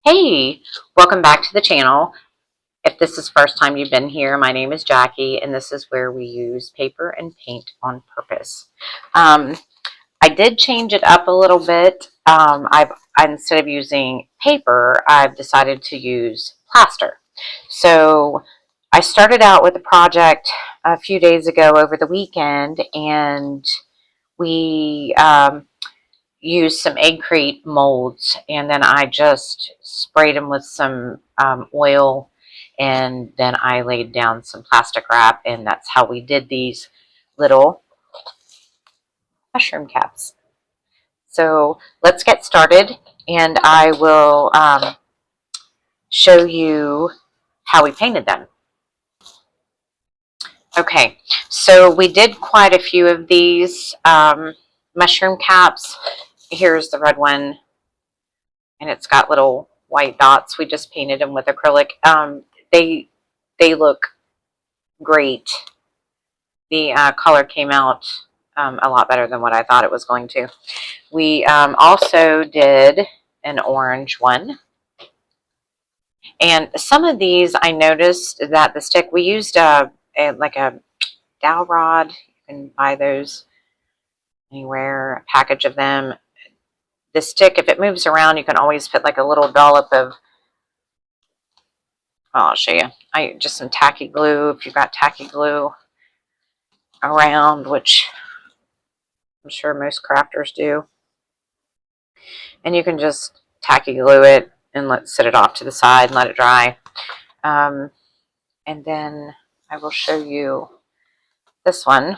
Hey, welcome back to the channel. If this is the first time you've been here, my name is Jackie, and this is where we use paper and paint on purpose. Um, I did change it up a little bit. Instead of using paper, I've decided to use plaster. So I started out with a project a few days ago over the weekend, and we used some egg crate molds, and then I just sprayed them with some oil, and then I laid down some plastic wrap, and that's how we did these little mushroom caps. So let's get started, and I will show you how we painted them. Okay, so we did quite a few of these mushroom caps. Here's the red one, and it's got little white dots. We just painted them with acrylic. They they look great. The color came out a lot better than what I thought it was going to. We also did an orange one. And some of these, I noticed that the stick, we used like a dowel rod. You can buy those anywhere, a package of them. The stick, if it moves around, you can always put like a little dollop of, I'll show you, just some tacky glue, if you've got tacky glue around, which I'm sure most crafters do. And you can just tacky glue it and set it off to the side and let it dry. And then I will show you this one.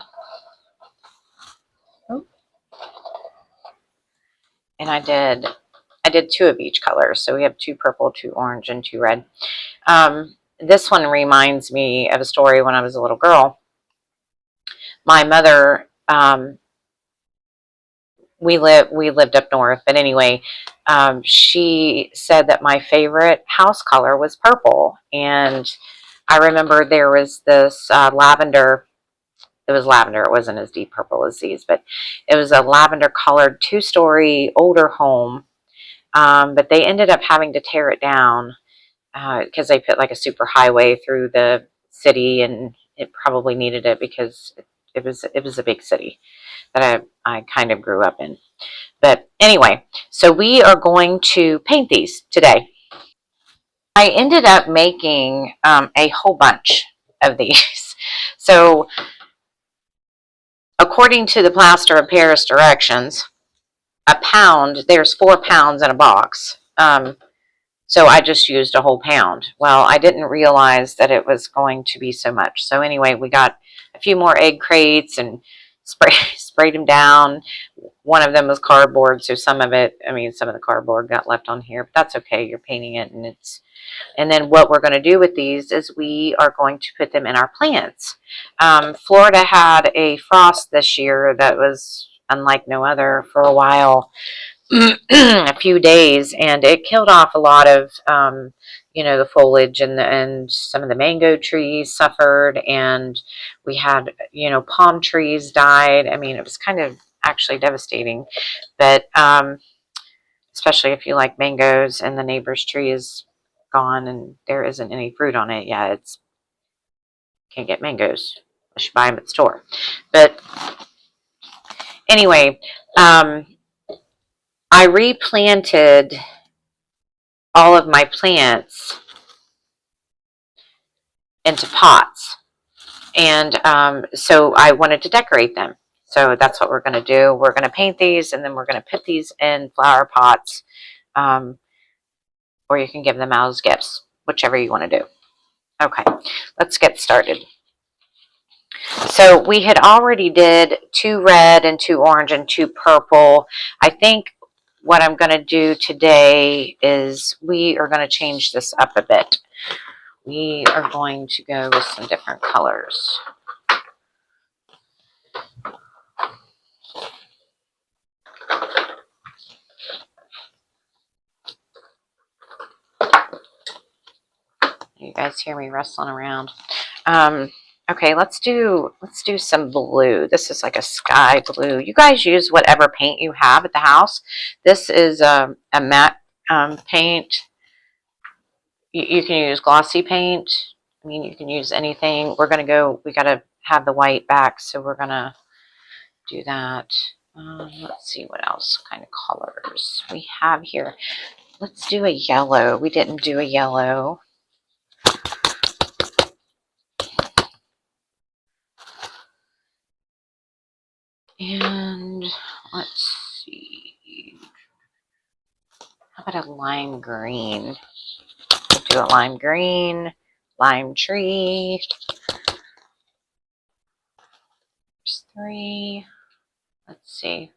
And I did two of each color. So we have two purple, two orange, and two red. This one reminds me of a story when I was a little girl. My mother, we lived up north, but anyway, she said that my favorite house color was purple, and I remember there was this lavender. It was lavender. It wasn't as deep purple as these, but it was a lavender colored 2-story older home. But they ended up having to tear it down because they put like a super highway through the city, and it probably needed it because it was a big city that I kind of grew up in. But anyway, so we are going to paint these today. I ended up making a whole bunch of these. So according to the Plaster of Paris directions, a pound, there's 4 pounds in a box. So I just used a whole pound. Well, I didn't realize that it was going to be so much. So anyway, we got a few more egg crates and sprayed them down. One of them was cardboard, so some of the cardboard got left on here, but that's okay. You're painting it, and then what we're going to do with these is we are going to put them in our plants. Florida had a frost this year that was unlike no other for a while. A few days, and it killed off a lot of the foliage, and some of the mango trees suffered, and we had palm trees died. I mean, it was kind of actually devastating, but especially if you like mangoes and the neighbor's tree is gone and there isn't any fruit on it. Yeah, it's can't get mangoes unless you buy them at the store. But anyway, I replanted all of my plants into pots, and so I wanted to decorate them. So that's what we're going to do. We're going to paint these, and then we're going to put these in flower pots, or you can give them out as gifts, whichever you want to do. Okay, let's get started. So we had already did 2 red and 2 orange and 2 purple. I think what I'm going to do today is we are going to change this up a bit. We are going to go with some different colors. You guys hear me rustling around. Okay, let's do some blue. This is like a sky blue. You guys use whatever paint you have at the house. This is a matte paint. You can use glossy paint. I mean, you can use anything. We got to have the white back, so we're going to do that. Let's see what else kind of colors we have here. Let's do a yellow. We didn't do a yellow. And let's see. How about a lime green? We'll do a lime green, lime tree. There's 3. Let's see.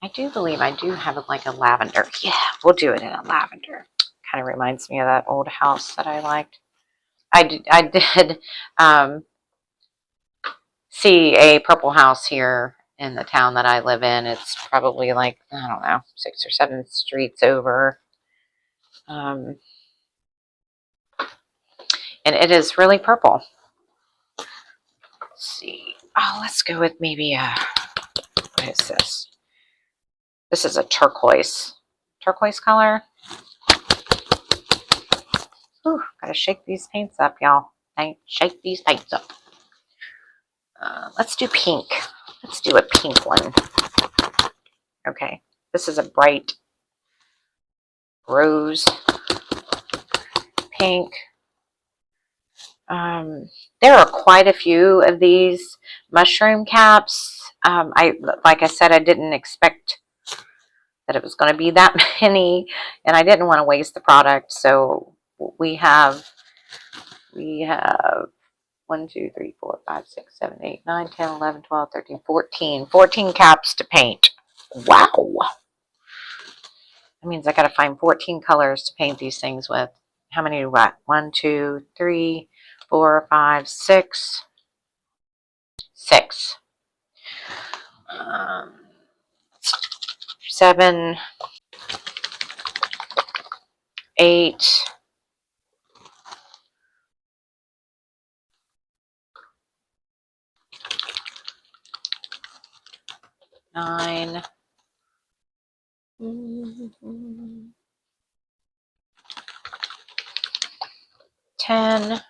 I do believe I do have like a lavender. Yeah, we'll do it in a lavender. Kind of reminds me of that old house that I liked. I did see a purple house here in the town that I live in. It's probably like, I don't know, 6 or 7 streets over. And it is really purple. Let's see. Oh, let's go with maybe what is this? This is a turquoise color. Ooh, gotta shake these paints up, y'all. Shake these paints up. Let's do pink. Let's do a pink one. Okay, this is a bright rose pink. There are quite a few of these mushroom caps. Like I said, I didn't expect that it was going to be that many, and I didn't want to waste the product. So we have 1, 2, 3, 4, 5, 6, 7, 8, 9, 10, 11, 12, 13, 14 caps to paint. Wow. That means I got to find 14 colors to paint these things with. How many do what? 1, 2, 3, 4, 5, 6. 6. 7, 8, 9, 10,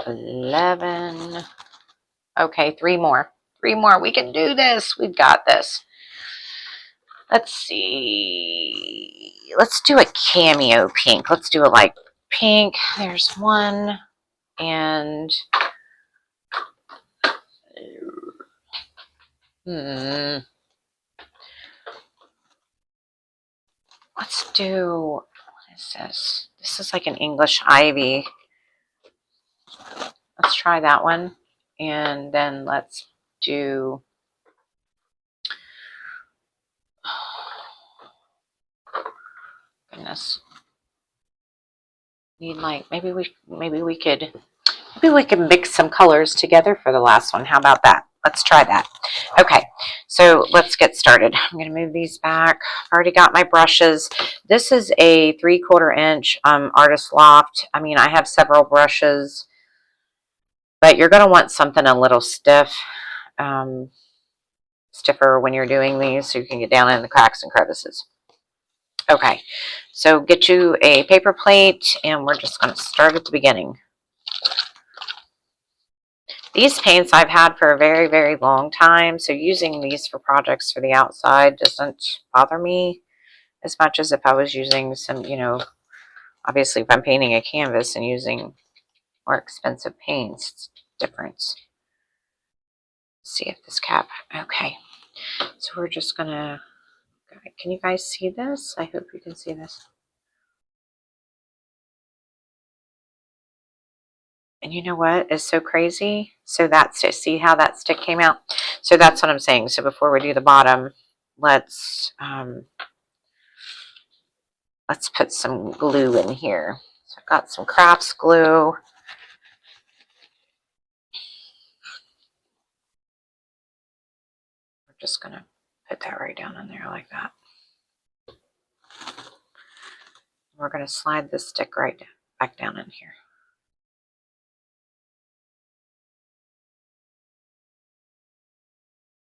11. Okay, 3 more. 3 more. We can do this. We've got this. Let's see. Let's do a cameo pink. Let's do a light pink. There's 1. And let's do, what is this? This is like an English ivy. Let's try that one. And then let's do, goodness. Need like, maybe we could mix some colors together for the last one. How about that? Let's try that. Okay, so let's get started. I'm going to move these back. I've already got my brushes. This is a 3/4 inch Artist Loft. I mean, I have several brushes, but you're going to want something a little stiff, stiffer when you're doing these so you can get down in the cracks and crevices. Okay, so get you a paper plate, and we're just going to start at the beginning. These paints I've had for a very, very long time, so using these for projects for the outside doesn't bother me as much as if I was using some, obviously if I'm painting a canvas and using more expensive paints, it's different. Let's see if this cap, okay. So we're just gonna, can you guys see this? I hope you can see this. And you know what is so crazy? So that's to see how that stick came out. So that's what I'm saying. So before we do the bottom, let's put some glue in here. So I've got some crafts glue. We're just gonna put that right down in there like that. We're gonna slide this stick right back down in here.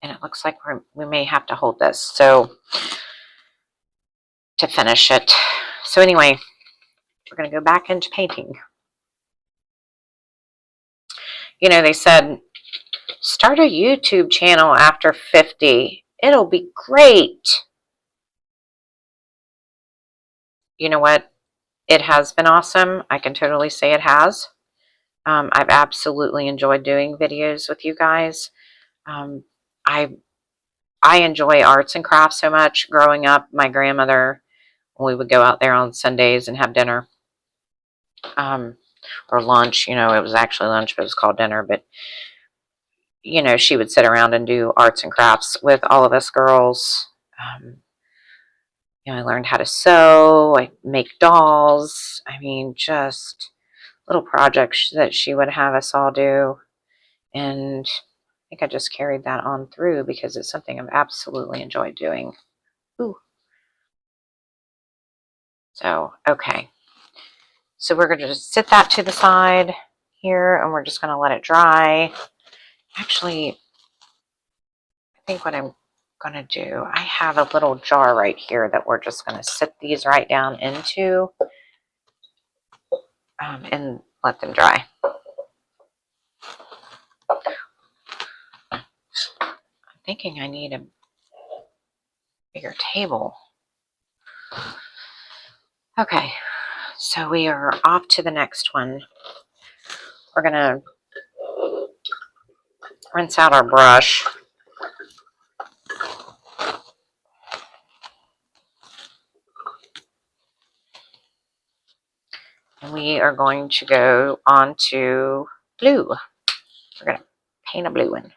And it looks like we may have to hold this so to finish it. So anyway, we're going to go back into painting. You know, they said, start a YouTube channel after 50. It'll be great. You know what? It has been awesome. I can totally say it has. I've absolutely enjoyed doing videos with you guys. I enjoy arts and crafts so much. Growing up, my grandmother, we would go out there on Sundays and have dinner. Or lunch. You know, it was actually lunch, but it was called dinner. But, you know, she would sit around and do arts and crafts with all of us girls. You know, I learned how to sew, I make dolls. I mean, just little projects that she would have us all do. And I think I just carried that on through because it's something I've absolutely enjoyed doing. Ooh. So, okay. So we're going to just sit that to the side here, and we're just going to let it dry. Actually, I think what I'm going to do, I have a little jar right here that we're just going to sit these right down into and let them dry. I'm thinking I need a bigger table. Okay, so we are off to the next one. We're going to rinse out our brush. And we are going to go on to blue. We're going to paint a blue one.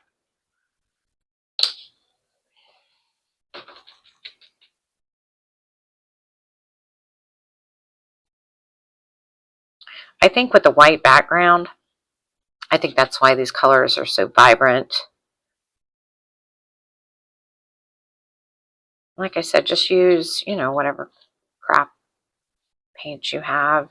I think with the white background, I think that's why these colors are so vibrant. Like I said, just use, you know, whatever crap paint you have.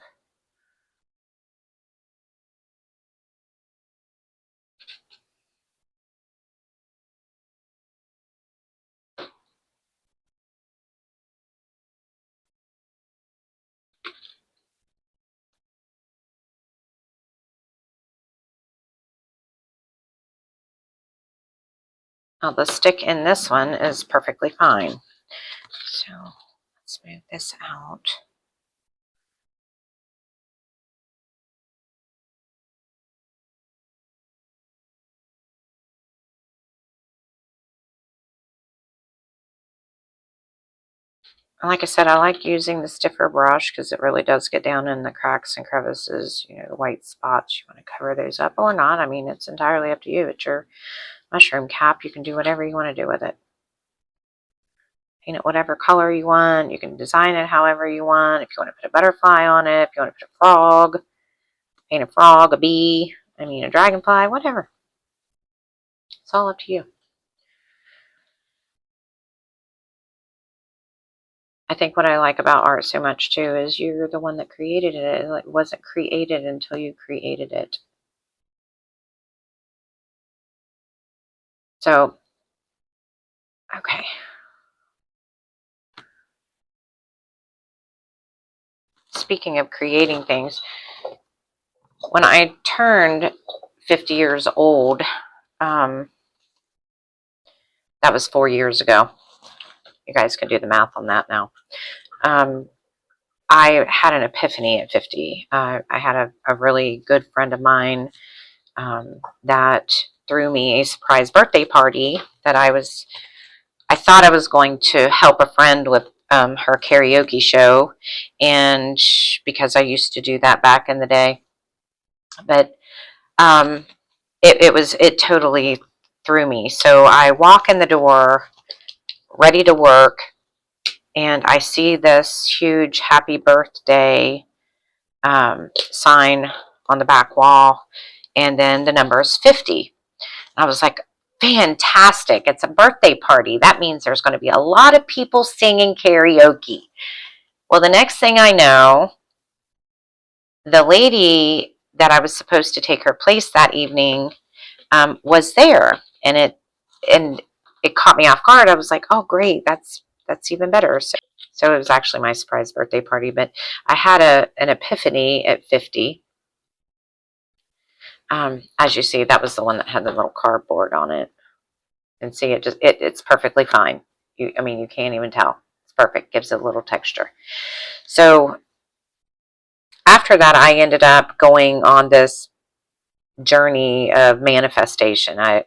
Now the stick in this one is perfectly fine. So let's move this out. And like I said, I like using the stiffer brush because it really does get down in the cracks and crevices, you know, the white spots. You want to cover those up or not. I mean, it's entirely up to you. It's your mushroom cap. You can do whatever you want to do with it. Paint it whatever color you want. You can design it however you want. If you want to put a butterfly on it, if you want to put a frog, paint a frog, a bee, I mean a dragonfly, whatever. It's all up to you. I think what I like about art so much too is you're the one that created it. It wasn't created until you created it. So, okay. Speaking of creating things, when I turned 50 years old, that was 4 years ago. You guys can do the math on that now. I had an epiphany at 50. I had a really good friend of mine that threw me a surprise birthday party that I thought I was going to help a friend with her karaoke show, and because I used to do that back in the day, but it totally threw me. So I walk in the door, ready to work, and I see this huge happy birthday sign on the back wall, and then the number is 50. I was like, fantastic. It's a birthday party. That means there's going to be a lot of people singing karaoke. Well, the next thing I know, the lady that I was supposed to take her place that evening was there. And it caught me off guard. I was like, oh, great, that's even better. So it was actually my surprise birthday party. But I had an epiphany at 50. As you see, that was the one that had the little cardboard on it. And see, it's perfectly fine. I mean, you can't even tell. It's perfect. Gives it a little texture. So after that, I ended up going on this journey of manifestation. I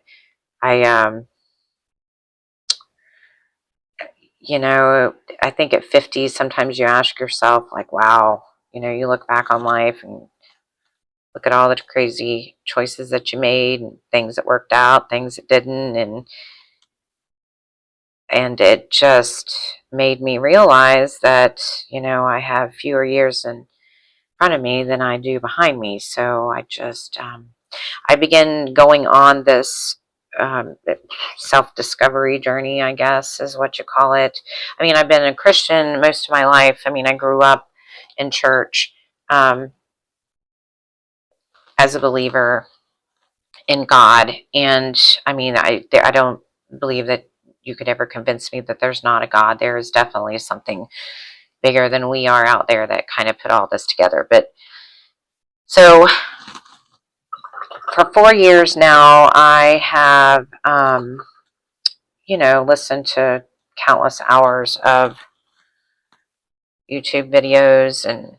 you know, I think at 50, sometimes you ask yourself, like, wow, you look back on life and look at all the crazy choices that you made and things that worked out, things that didn't, and it just made me realize that, I have fewer years in front of me than I do behind me. So I began going on this um, self-discovery journey, I guess is what you call it. I mean, I've been a Christian most of my life. I mean, I grew up in church as a believer in God, and I mean, I don't believe that you could ever convince me that there's not a God. There is definitely something bigger than we are out there that kind of put all this together. But so for 4 years now, I have listened to countless hours of YouTube videos, and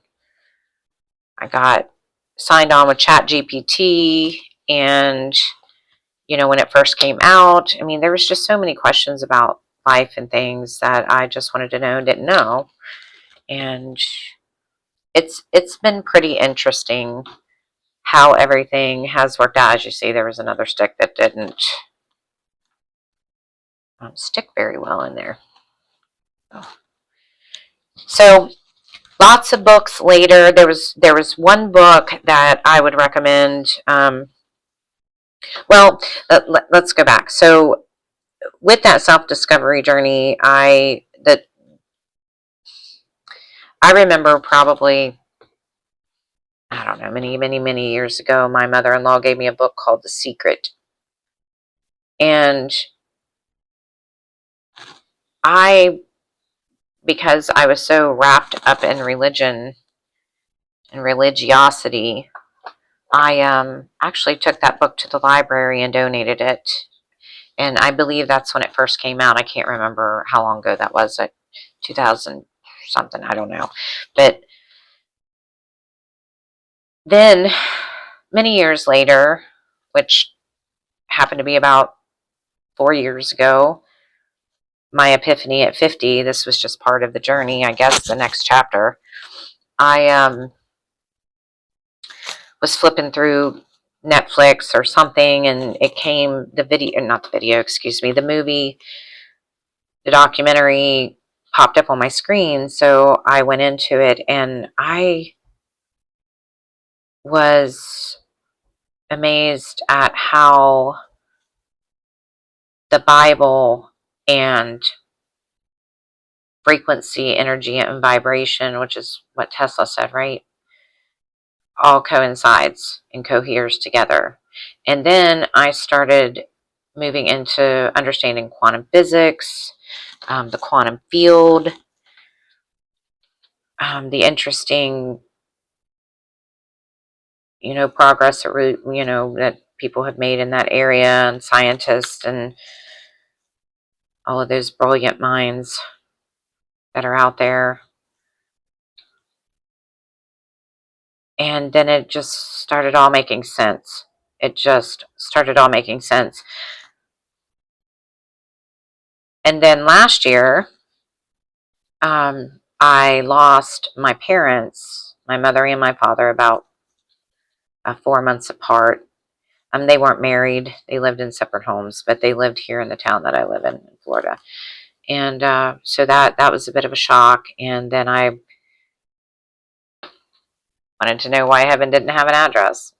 I got signed on with ChatGPT. And when it first came out, I mean, there was just so many questions about life and things that I just wanted to know and didn't know. And it's been pretty interesting how everything has worked out. As you see, there was another stick that didn't stick very well in there. So lots of books later. There was one book that I would recommend. Well, let's go back. So with that self-discovery journey, I remember probably, I don't know, many, many, many years ago, my mother-in-law gave me a book called The Secret. And because I was so wrapped up in religion and religiosity, I actually took that book to the library and donated it. And I believe that's when it first came out. I can't remember how long ago that was, like 2000 something, I don't know. But then many years later, which happened to be about 4 years ago, my epiphany at 50, this was just part of the journey, I guess, the next chapter. I was flipping through Netflix or something, and it came not the video, excuse me, the movie, the documentary popped up on my screen. So I went into it, and I was amazed at how the Bible and frequency, energy, and vibration, which is what Tesla said, right, all coincides and coheres together. And then I started moving into understanding quantum physics, the quantum field, the interesting, progress that people have made in that area, and scientists and all of those brilliant minds that are out there. And then it just started all making sense. It just started all making sense. And then last year, I lost my parents, my mother and my father, about 4 months apart. They weren't married. They lived in separate homes, but they lived here in the town that I live in Florida. And so that was a bit of a shock. And then I wanted to know why heaven didn't have an address.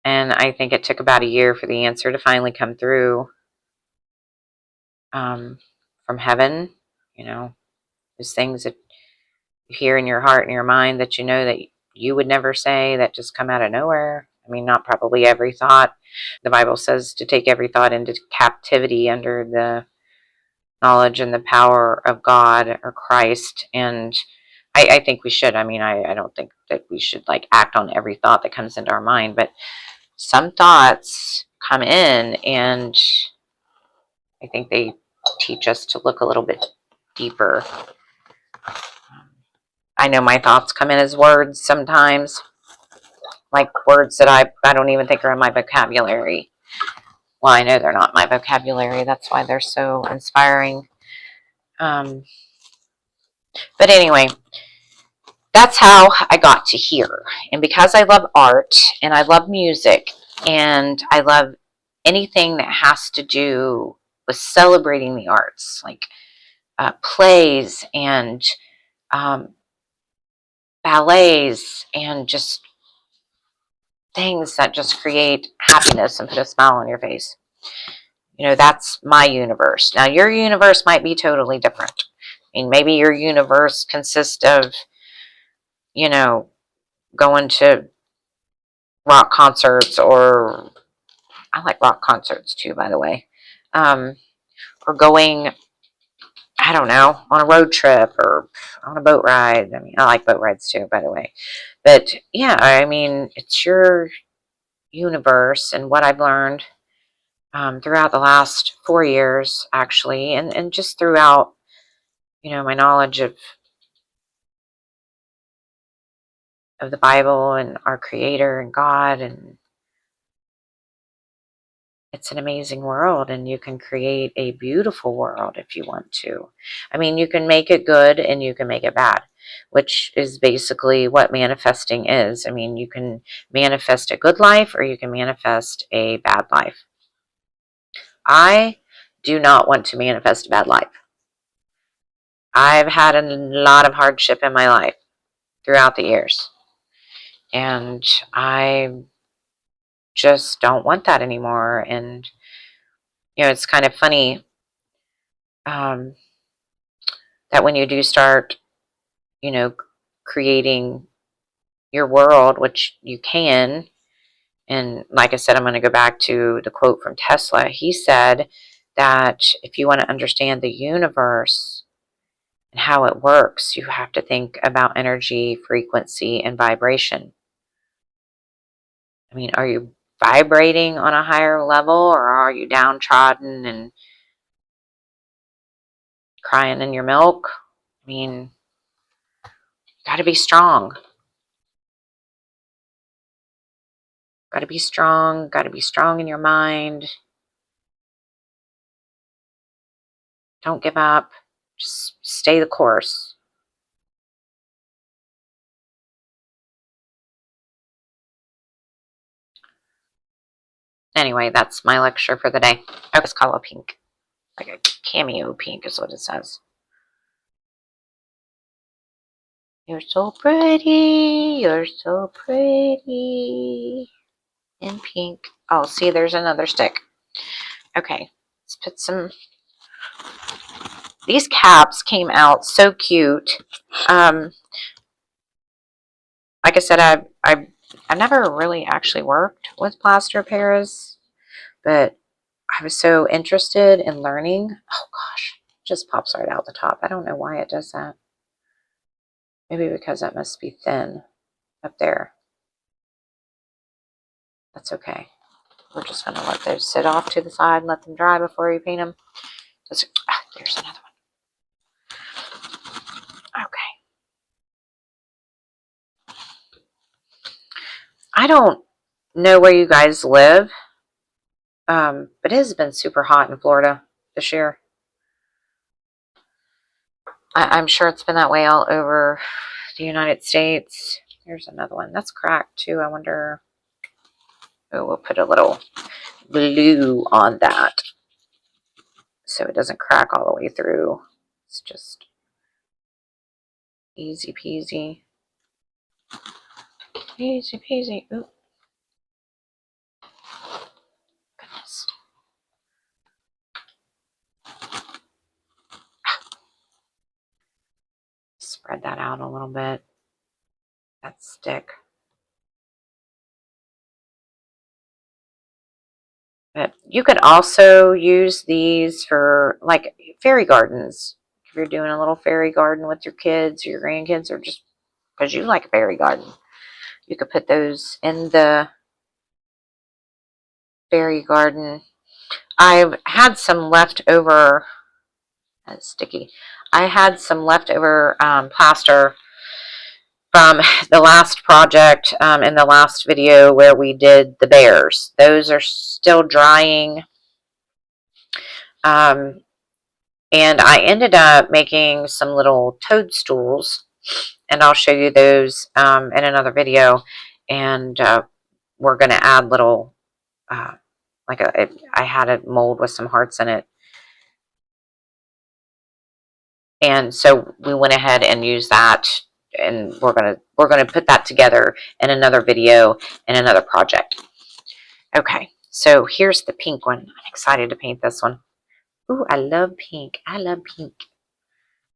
And I think it took about a year for the answer to finally come through from heaven. Those things that you hear in your heart and your mind that that you would never say, that just come out of nowhere. I mean, not probably every thought. The Bible says to take every thought into captivity under the knowledge and the power of God or Christ. And I think we should. I mean, I don't think that we should like act on every thought that comes into our mind, but some thoughts come in, and I think they teach us to look a little bit deeper. I know my thoughts come in as words sometimes, like words that I don't even think are in my vocabulary. Well, I know they're not my vocabulary. That's why they're so inspiring. But anyway, that's how I got to here. And because I love art and I love music and I love anything that has to do with celebrating the arts, like plays and ballets and just things that just create happiness and put a smile on your face. You know, that's my universe. Now, your universe might be totally different. I mean, maybe your universe consists of, you know, going to rock concerts, or I like rock concerts too, by the way, or going, I don't know, on a road trip or on a boat ride. I mean, I like boat rides too, by the way. But yeah, I mean, it's your universe, and what I've learned throughout the last 4 years, actually, and just throughout, you know, my knowledge of the Bible and our Creator and God, and it's an amazing world, and you can create a beautiful world if you want to. I mean, you can make it good and you can make it bad, which is basically what manifesting is. I mean, you can manifest a good life or you can manifest a bad life. I do not want to manifest a bad life. I've had a lot of hardship in my life throughout the years, and I just don't want that anymore. And you know, it's kind of funny um, that when you do start, you know, creating your world, which you can, and like I said, I'm going to go back to the quote from Tesla. He said that if you want to understand the universe and how it works, you have to think about energy, frequency, and vibration. I mean, are you vibrating on a higher level, or are you downtrodden and crying in your milk? I mean, you got to be strong. Got to be strong. Got to be strong in your mind. Don't give up. Just stay the course. Anyway, that's my lecture for the day. I was color pink. Like a cameo pink is what it says. You're so pretty. You're so pretty. In pink. Oh, see, there's another stick. Okay, let's put some. These caps came out so cute. Like I said, I've never really actually worked with Plaster of Paris, but I was so interested in learning. Oh gosh, it just pops right out the top. I don't know why it does that. Maybe because that must be thin up there. That's okay. We're just going to let those sit off to the side and let them dry before you paint them. There's another one. Okay. I don't know where you guys live, but it has been super hot in Florida this year. I'm sure it's been that way all over the United States. Here's another one. That's cracked too. I wonder. Oh, we'll put a little glue on that so it doesn't crack all the way through. It's just easy peasy. Easy peasy. Ooh. Goodness. Spread that out a little bit. That stick. But you could also use these for like fairy gardens. If you're doing a little fairy garden with your kids or your grandkids, or just because you like a fairy garden, you could put those in the fairy garden. I've had some leftover, that's sticky. I had some leftover plaster from the last project in the last video where we did the bears. Those are still drying. Um, and I ended up making some little toadstools, and I'll show you those in another video. And we're going to add little, I had a mold with some hearts in it. And so we went ahead and used that, and we're gonna put that together in another video in another project. Okay, so here's the pink one. I'm excited to paint this one. Ooh, I love pink. I love pink.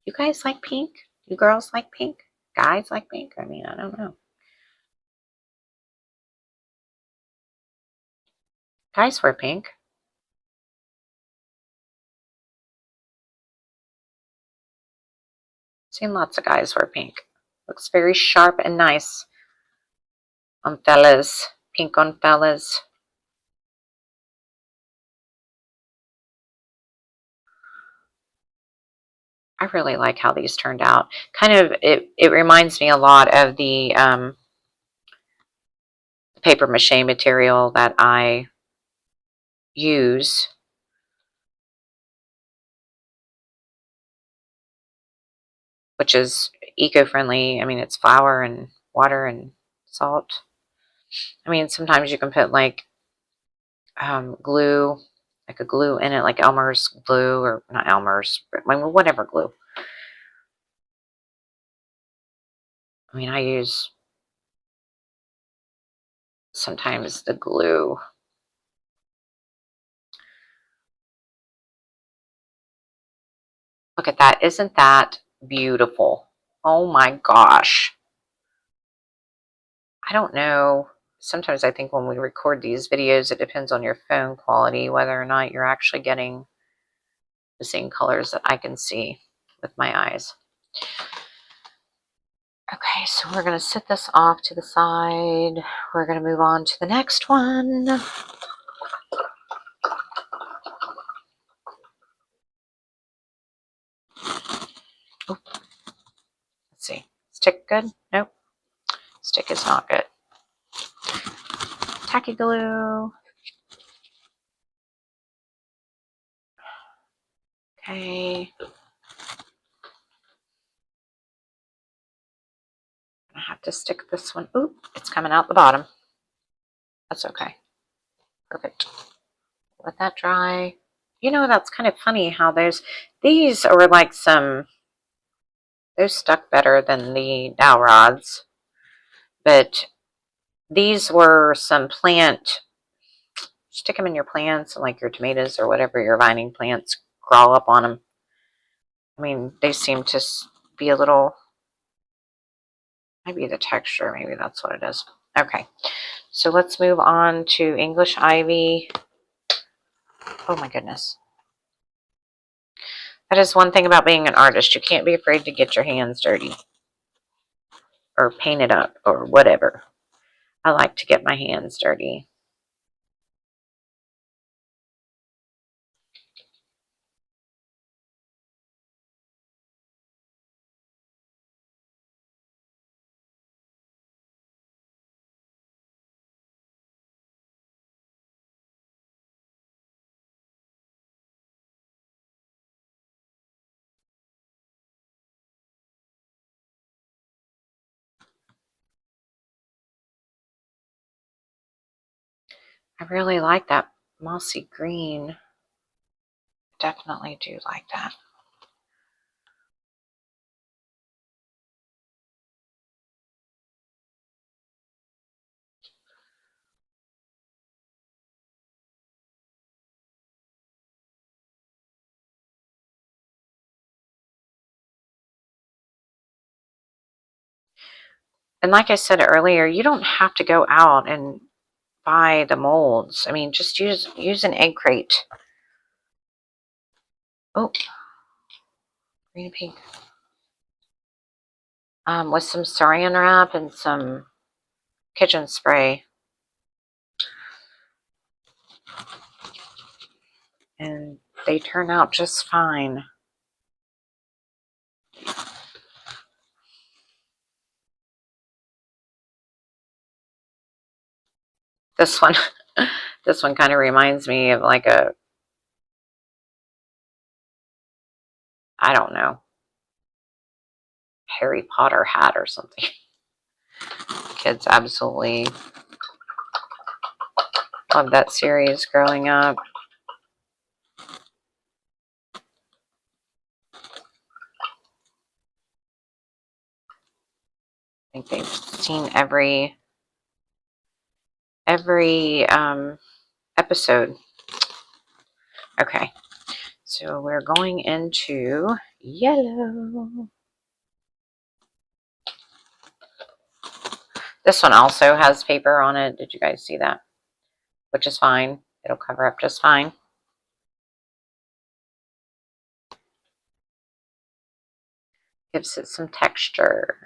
You guys like pink? You girls like pink? Guys like pink? I mean, I don't know. Guys wear pink. Seen lots of guys wear pink. Looks very sharp and nice on fellas. Pink on fellas. I really like how these turned out. Kind of, it reminds me a lot of the paper mache material that I use, which is eco-friendly. I mean, it's flour and water and salt. I mean, sometimes you can put like glue, like a glue in it, like Elmer's glue, or not Elmer's, but I mean, whatever glue. I mean, I use sometimes the glue. Look at that. Isn't that beautiful? Oh my gosh. I don't know. Sometimes I think when we record these videos, it depends on your phone quality, whether or not you're actually getting the same colors that I can see with my eyes. Okay, so we're going to set this off to the side. We're going to move on to the next one. Oh, let's see. Stick good? Nope. Stick is not good. Tacky glue. Okay. I have to stick this one. Oop, it's coming out the bottom. That's okay. Perfect. Let that dry. You know, that's kind of funny how these are like those stuck better than the dowel rods, but these were some plant, stick them in your plants, like your tomatoes or whatever, your vining plants, crawl up on them. I mean, they seem to be a little, maybe the texture, maybe that's what it is. Okay, so let's move on to English ivy. Oh my goodness. That is one thing about being an artist. You can't be afraid to get your hands dirty or paint it up or whatever. I like to get my hands dirty. I really like that mossy green. Definitely do like that. And like I said earlier, you don't have to go out and buy the molds. I mean, just use an egg crate. Oh, green and pink. With some saran wrap and some kitchen spray. And they turn out just fine. This one, this one kind of reminds me of like a, I don't know, Harry Potter hat or something. Kids absolutely loved that series growing up. I think they've seen every episode. Okay, so we're going into yellow. This one also has paper on it. Did you guys see that? Which is fine. It'll cover up just fine. Gives it some texture.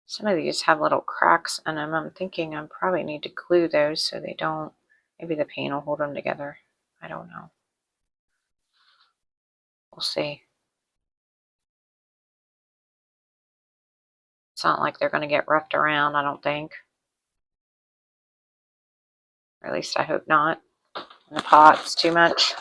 Some of these have little cracks in them. I'm thinking I probably need to glue those so they don't. Maybe the paint will hold them together. I don't know. We'll see. It's not like they're going to get roughed around, I don't think. Or at least I hope not. In the pots too much.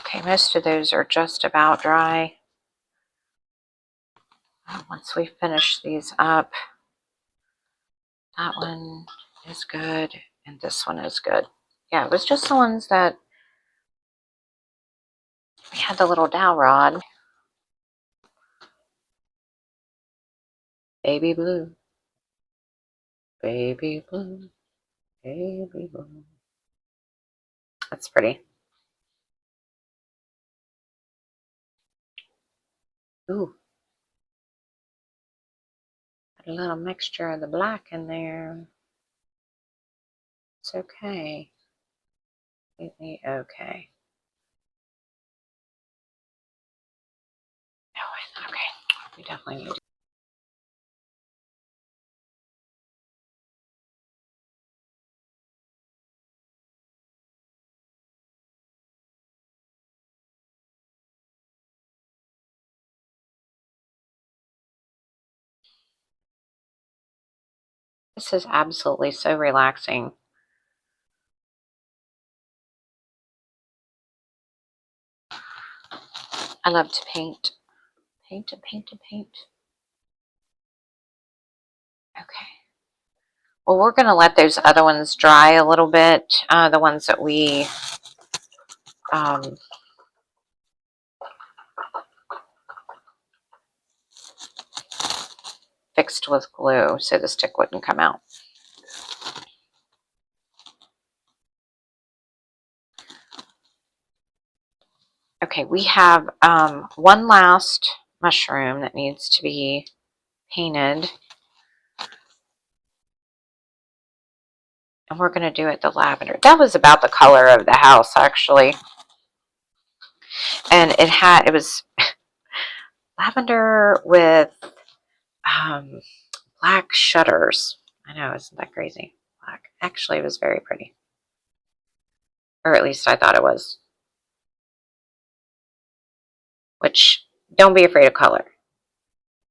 Okay, most of those are just about dry. Once we finish these up, that one is good, and this one is good. Yeah, it was just the ones that we had the little dowel rod. Baby blue. Baby blue. Baby blue. That's pretty. Ooh. Got a little mixture of the black in there. It's okay. Completely okay. Oh, okay. We definitely need to. This is absolutely so relaxing. I love to paint. Paint and paint and paint. Okay. Well, we're going to let those other ones dry a little bit. The ones that we fixed with glue so the stick wouldn't come out. Okay, we have one last mushroom that needs to be painted. And we're going to do it the lavender. That was about the color of the house, actually. And it was lavender with black shutters. I know, isn't that crazy? Black. Actually, it was very pretty. Or at least I thought it was. Which, don't be afraid of color.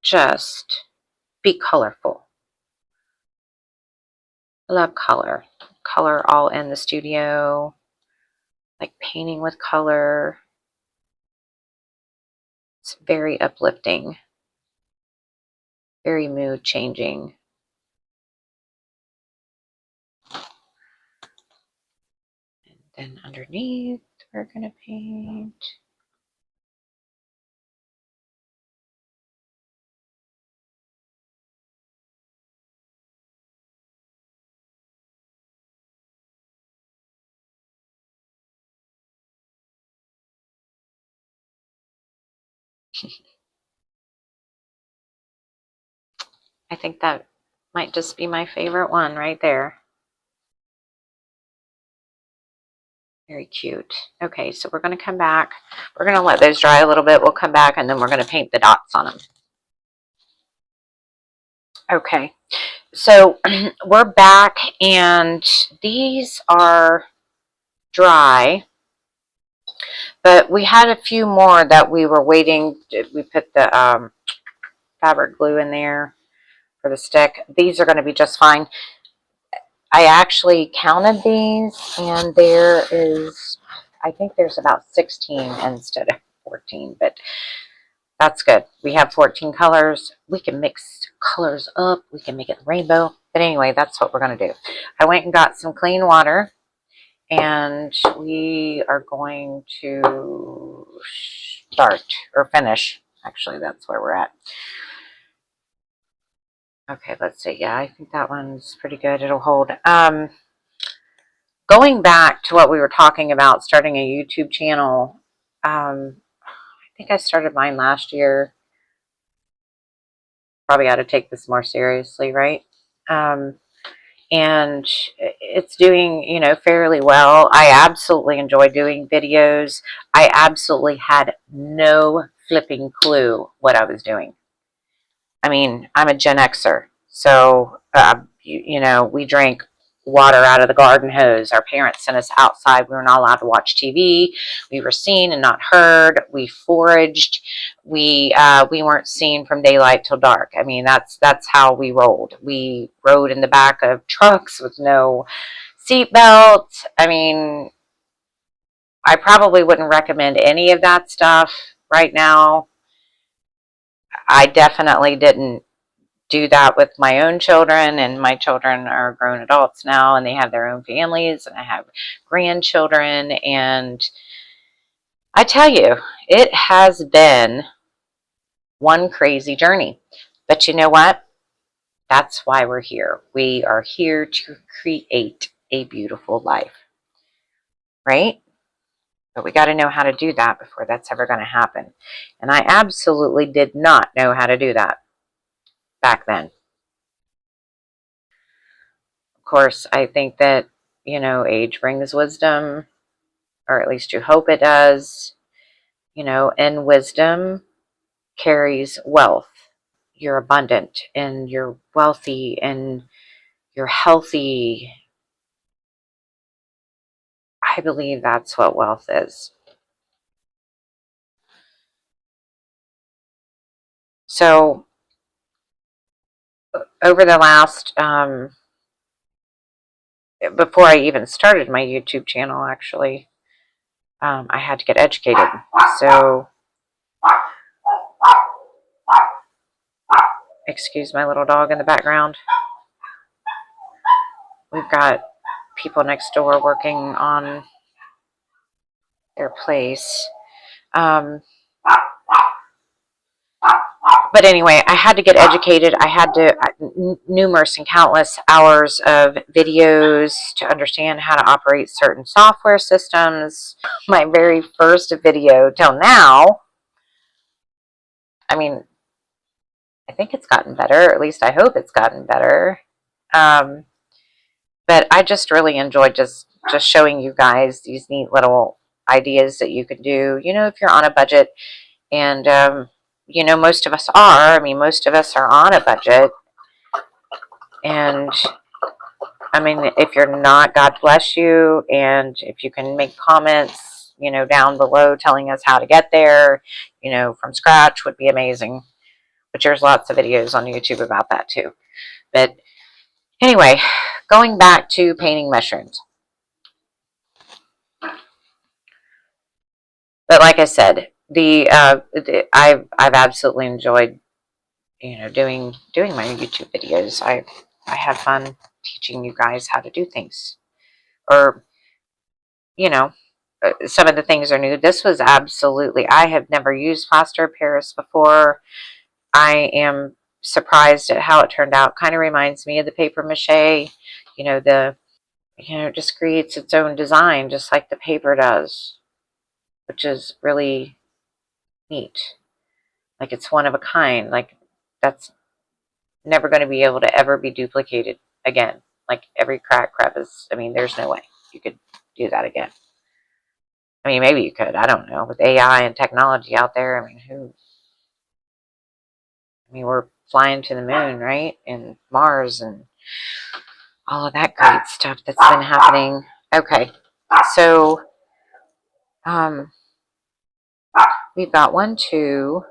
Just be colorful. I love color. Color all in the studio. Like painting with color. It's very uplifting. very mood changing. And then underneath, we're going to paint. I think that might just be my favorite one right there. Very cute. Okay, so we're going to come back. We're going to let those dry a little bit. We'll come back and then we're going to paint the dots on them. Okay, so we're back and these are dry, but we had a few more that we were waiting. We put the fabric glue in there for the stick. These are going to be just fine. I actually counted these and there is, I think there's about 16 instead of 14, but that's good. We have 14 colors. We can mix colors up. We can make it rainbow. But anyway, that's what we're going to do. I went and got some clean water and we are going to start or finish. Actually, that's where we're at. Okay, let's see. Yeah, I think that one's pretty good. It'll hold. Going back to what we were talking about, starting a YouTube channel. I think I started mine last year. Probably ought to take this more seriously, right? And it's doing, you know, fairly well. I absolutely enjoy doing videos. I absolutely had no flipping clue what I was doing. I mean, I'm a Gen Xer, so you know, we drank water out of the garden hose. Our parents sent us outside. We were not allowed to watch TV. We were seen and not heard. We foraged. We weren't seen from daylight till dark. I mean, that's how we rolled. We rode in the back of trucks with no seat belts. I mean, I probably wouldn't recommend any of that stuff right now. I definitely didn't do that with my own children, and my children are grown adults now and they have their own families, and I have grandchildren, and I tell you, it has been one crazy journey. But you know what? That's why we're here. We are here to create a beautiful life, right? But we got to know how to do that before that's ever going to happen. And I absolutely did not know how to do that back then. Of course, I think that, you know, age brings wisdom, or at least you hope it does, you know, and wisdom carries wealth. You're abundant and you're wealthy and you're healthy. I believe that's what wealth is. So over the last, before I even started my YouTube channel, actually, I had to get educated. So, excuse my little dog in the background. We've got people next door working on their place. But anyway, I had to get educated. I had to numerous and countless hours of videos to understand how to operate certain software systems. My very first video till now, I mean, I think it's gotten better. At least I hope it's gotten better. But I just really enjoyed just showing you guys these neat little ideas that you can do. You know, if you're on a budget, and you know, most of us are. I mean, most of us are on a budget. And I mean, if you're not, God bless you. And if you can make comments, you know, down below telling us how to get there, you know, from scratch would be amazing. But there's lots of videos on YouTube about that too. But anyway, going back to painting mushrooms. But like I said, I've absolutely enjoyed, doing my YouTube videos. I have fun teaching you guys how to do things, or some of the things are new. This was absolutely, I have never used Plaster of Paris before. I am surprised at how it turned out. Kind of reminds me of the paper mache. It just creates its own design, just like the paper does, which is really neat. Like, it's one of a kind. Like, that's never going to be able to ever be duplicated again. Like, every crack, crevice. I mean, there's no way you could do that again. I mean, maybe you could. I don't know. With AI and technology out there, we're flying to the moon, right? And Mars and all of that great stuff that's been happening. Okay, so we've got one, two,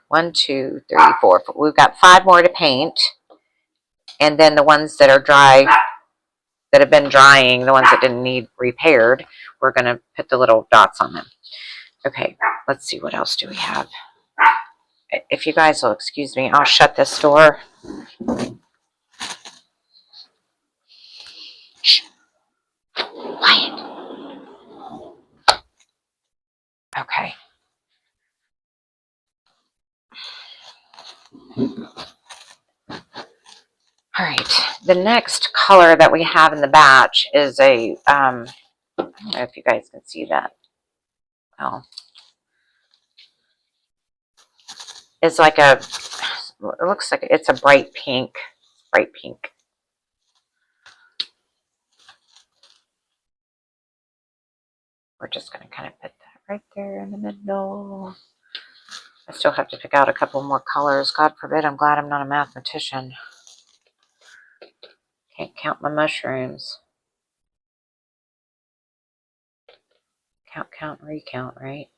3, 4. We've got 5 more to paint, and then the ones that are dry, that have been drying, the ones that didn't need repaired, we're going to put the little dots on them. Okay, let's see, what else do we have? If you guys will excuse me, I'll shut this door. Shh. Quiet. Okay. All right. The next color that we have in the batch is a, I don't know if you guys can see that. Well, it's like it looks like it's a bright pink. Bright pink. We're just going to kind of put that right there in the middle. I still have to pick out a couple more colors. God forbid, I'm glad I'm not a mathematician. Can't count my mushrooms. Count, recount, right?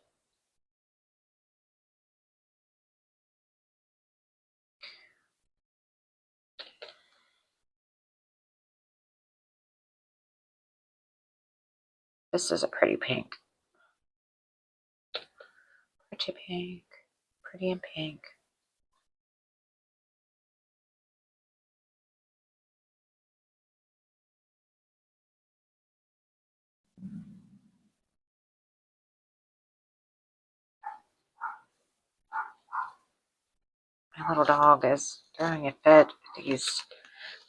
This is a pretty pink. Pretty pink. Pretty and pink. My little dog is throwing a fit with these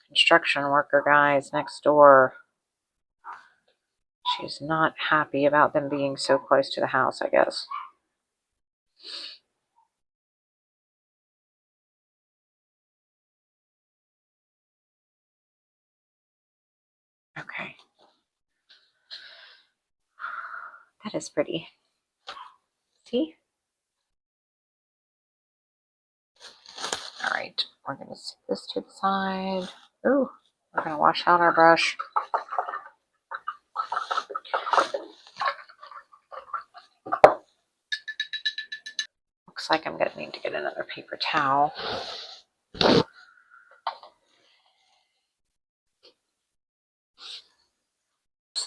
construction worker guys next door. She's not happy about them being so close to the house, I guess. Okay. That is pretty. See? All right. We're going to set this to the side. Ooh, we're going to wash out our brush. Looks like I'm going to need to get another paper towel. Let's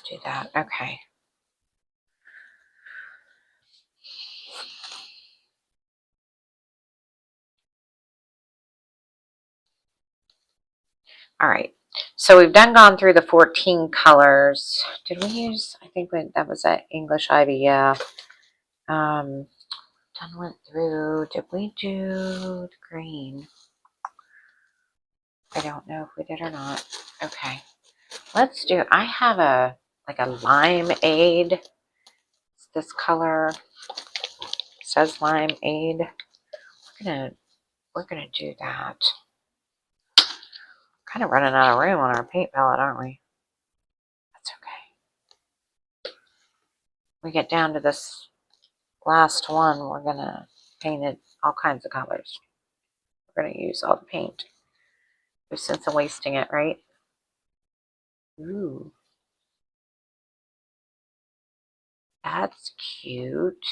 do that. Okay. All right. So we've gone through the 14 colors. Did we use, I think that was an English ivy, yeah. Went through, did we do the green? I don't know if we did or not. Okay. Let's do, I have like a limeade. It's this color. It says limeade. We're gonna do that. Kind of running out of room on our paint palette, aren't we? That's okay. We get down to this last one, we're gonna paint it all kinds of colors. We're gonna use all the paint. No sense in wasting it, right? Ooh. That's cute.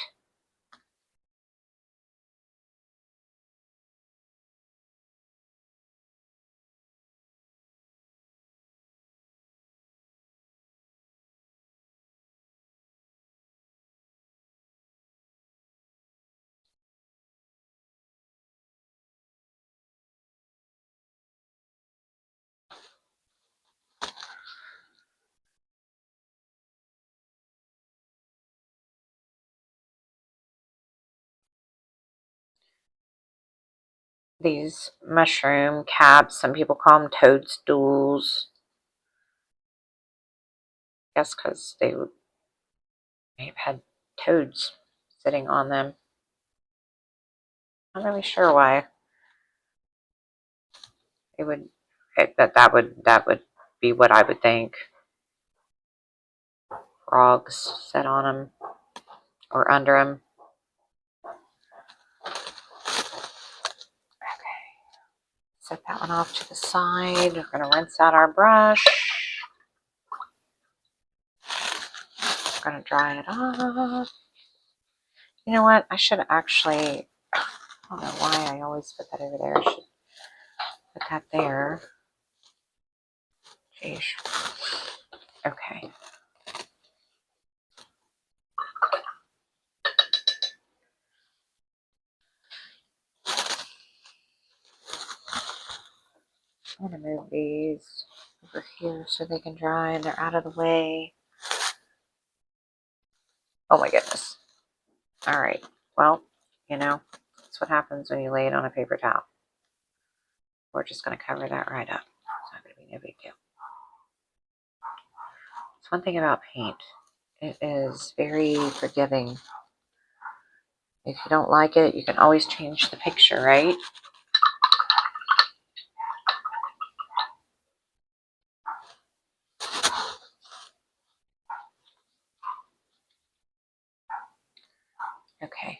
these mushroom caps. Some people call them toadstools. I guess because they may have had toads sitting on them. Not really sure why it would. That would be what I would think. Frogs sit on them or under them. Okay, set that one off to the side. We're going to rinse out our brush. We're going to dry it off. You know what? I should actually, I don't know why I always put that over there. I should put that there. Jeez. Okay. I'm going to move these over here so they can dry and they're out of the way. Oh my goodness. All right. Well, you know, that's what happens when you lay it on a paper towel. We're just going to cover that right up. It's not going to be no big deal. It's one thing about paint. It is very forgiving. If you don't like it, you can always change the picture, right? Okay.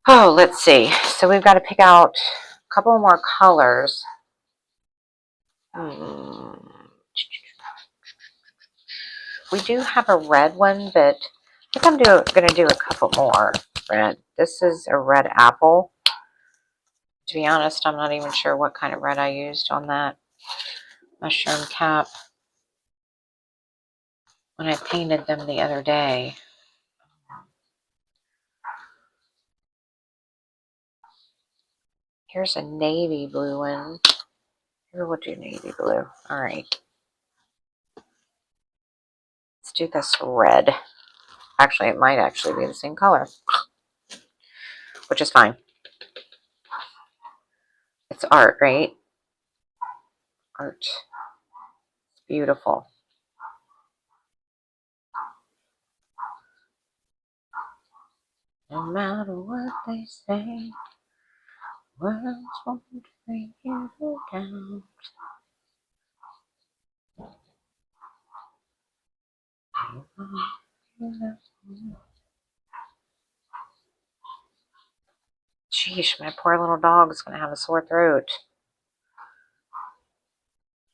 Oh, let's see. So we've got to pick out a couple more colors. We do have a red one, but I think I'm going to do a couple more red. This is a red apple. To be honest, I'm not even sure what kind of red I used on that mushroom cap when I painted them the other day. Here's a navy blue one. Here we'll do navy blue. All right. Let's do this red. Actually, it might actually be the same color, which is fine. It's art, right? Art. It's beautiful. No matter what they say, words won't bring you down. Sheesh, my poor little dog's going to have a sore throat.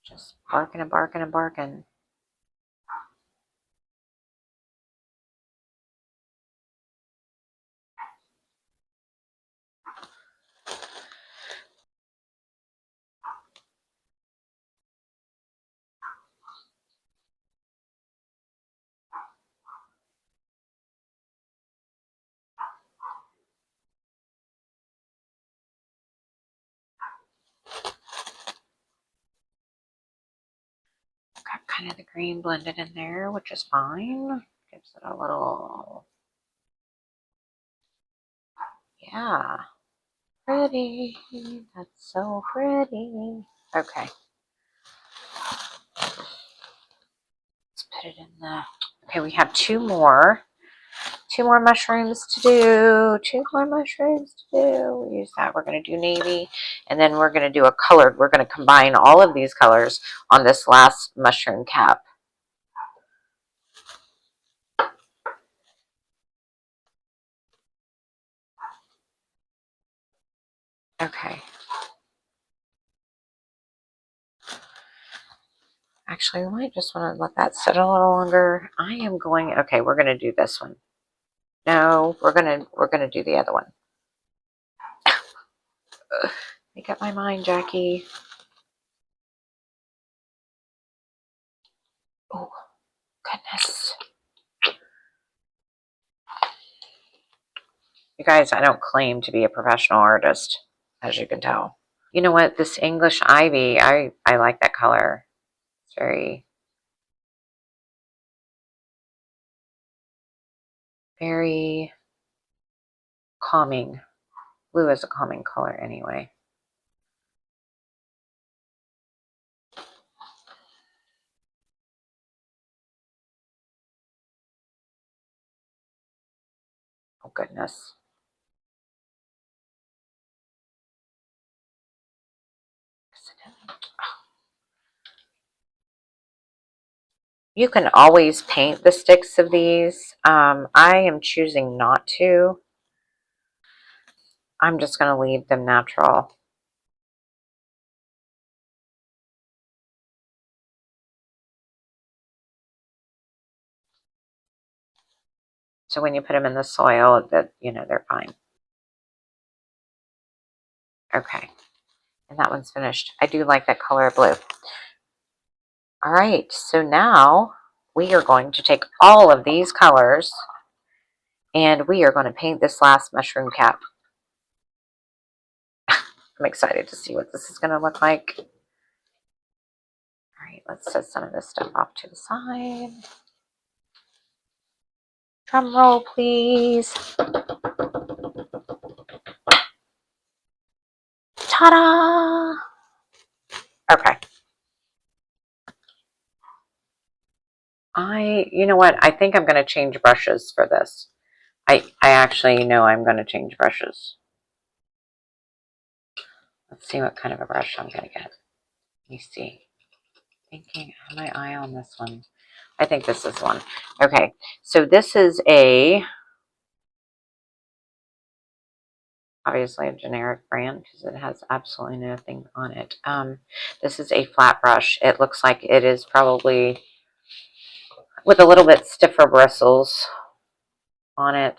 Just barking and barking and barking. Got kind of the green blended in there, which is fine. Gives it a little, yeah, pretty. That's so pretty. Okay. Let's put it in the, okay, we have two more mushrooms to do. Two more mushrooms to do. We use that. We're going to do navy, and then we're going to do a colored. We're going to combine all of these colors on this last mushroom cap. Okay. Actually, we might just want to let that sit a little longer. I am going, okay, we're going to do this one. No, we're going to do the other one. Make up my mind, Jackie. Oh, goodness. You guys, I don't claim to be a professional artist, as you can tell. You know what? This English ivy, I like that color. It's very, very calming. Blue is a calming color anyway. Oh, goodness. You can always paint the sticks of these. I am choosing not to. I'm just going to leave them natural. So when you put them in the soil, that they're fine. Okay. And that one's finished. I do like that color of blue. All right. So now we are going to take all of these colors and we are going to paint this last mushroom cap. I'm excited to see what this is going to look like. All right. Let's set some of this stuff off to the side. Drum roll, please. Ta-da! Okay. You know what? I think I'm going to change brushes for this. I actually know I'm going to change brushes. Let's see what kind of a brush I'm going to get. Let me see. Thinking, have my eye on this one. I think this is one. Okay, so this is obviously a generic brand because it has absolutely nothing on it. This is a flat brush. It looks like it is probably with a little bit stiffer bristles on it.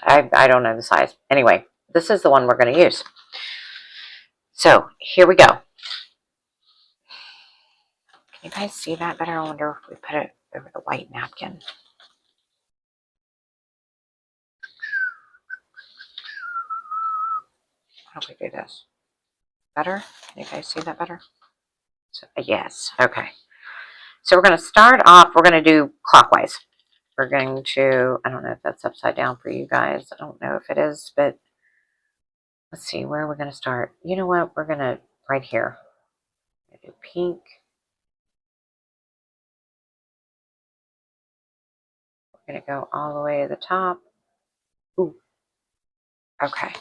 I don't know the size. Anyway, this is the one we're going to use. So here we go. Can you guys see that better? I wonder if we put it over the white napkin. How do we do this? Better? Can you guys see that better? So, yes. Okay. So we're going to start off. We're going to do clockwise. We're going to, I don't know if that's upside down for you guys. I don't know if it is, but let's see. Where are we going to start? You know what? We're going to, right here. We're going to do pink. We're going to go all the way to the top. Ooh. Okay.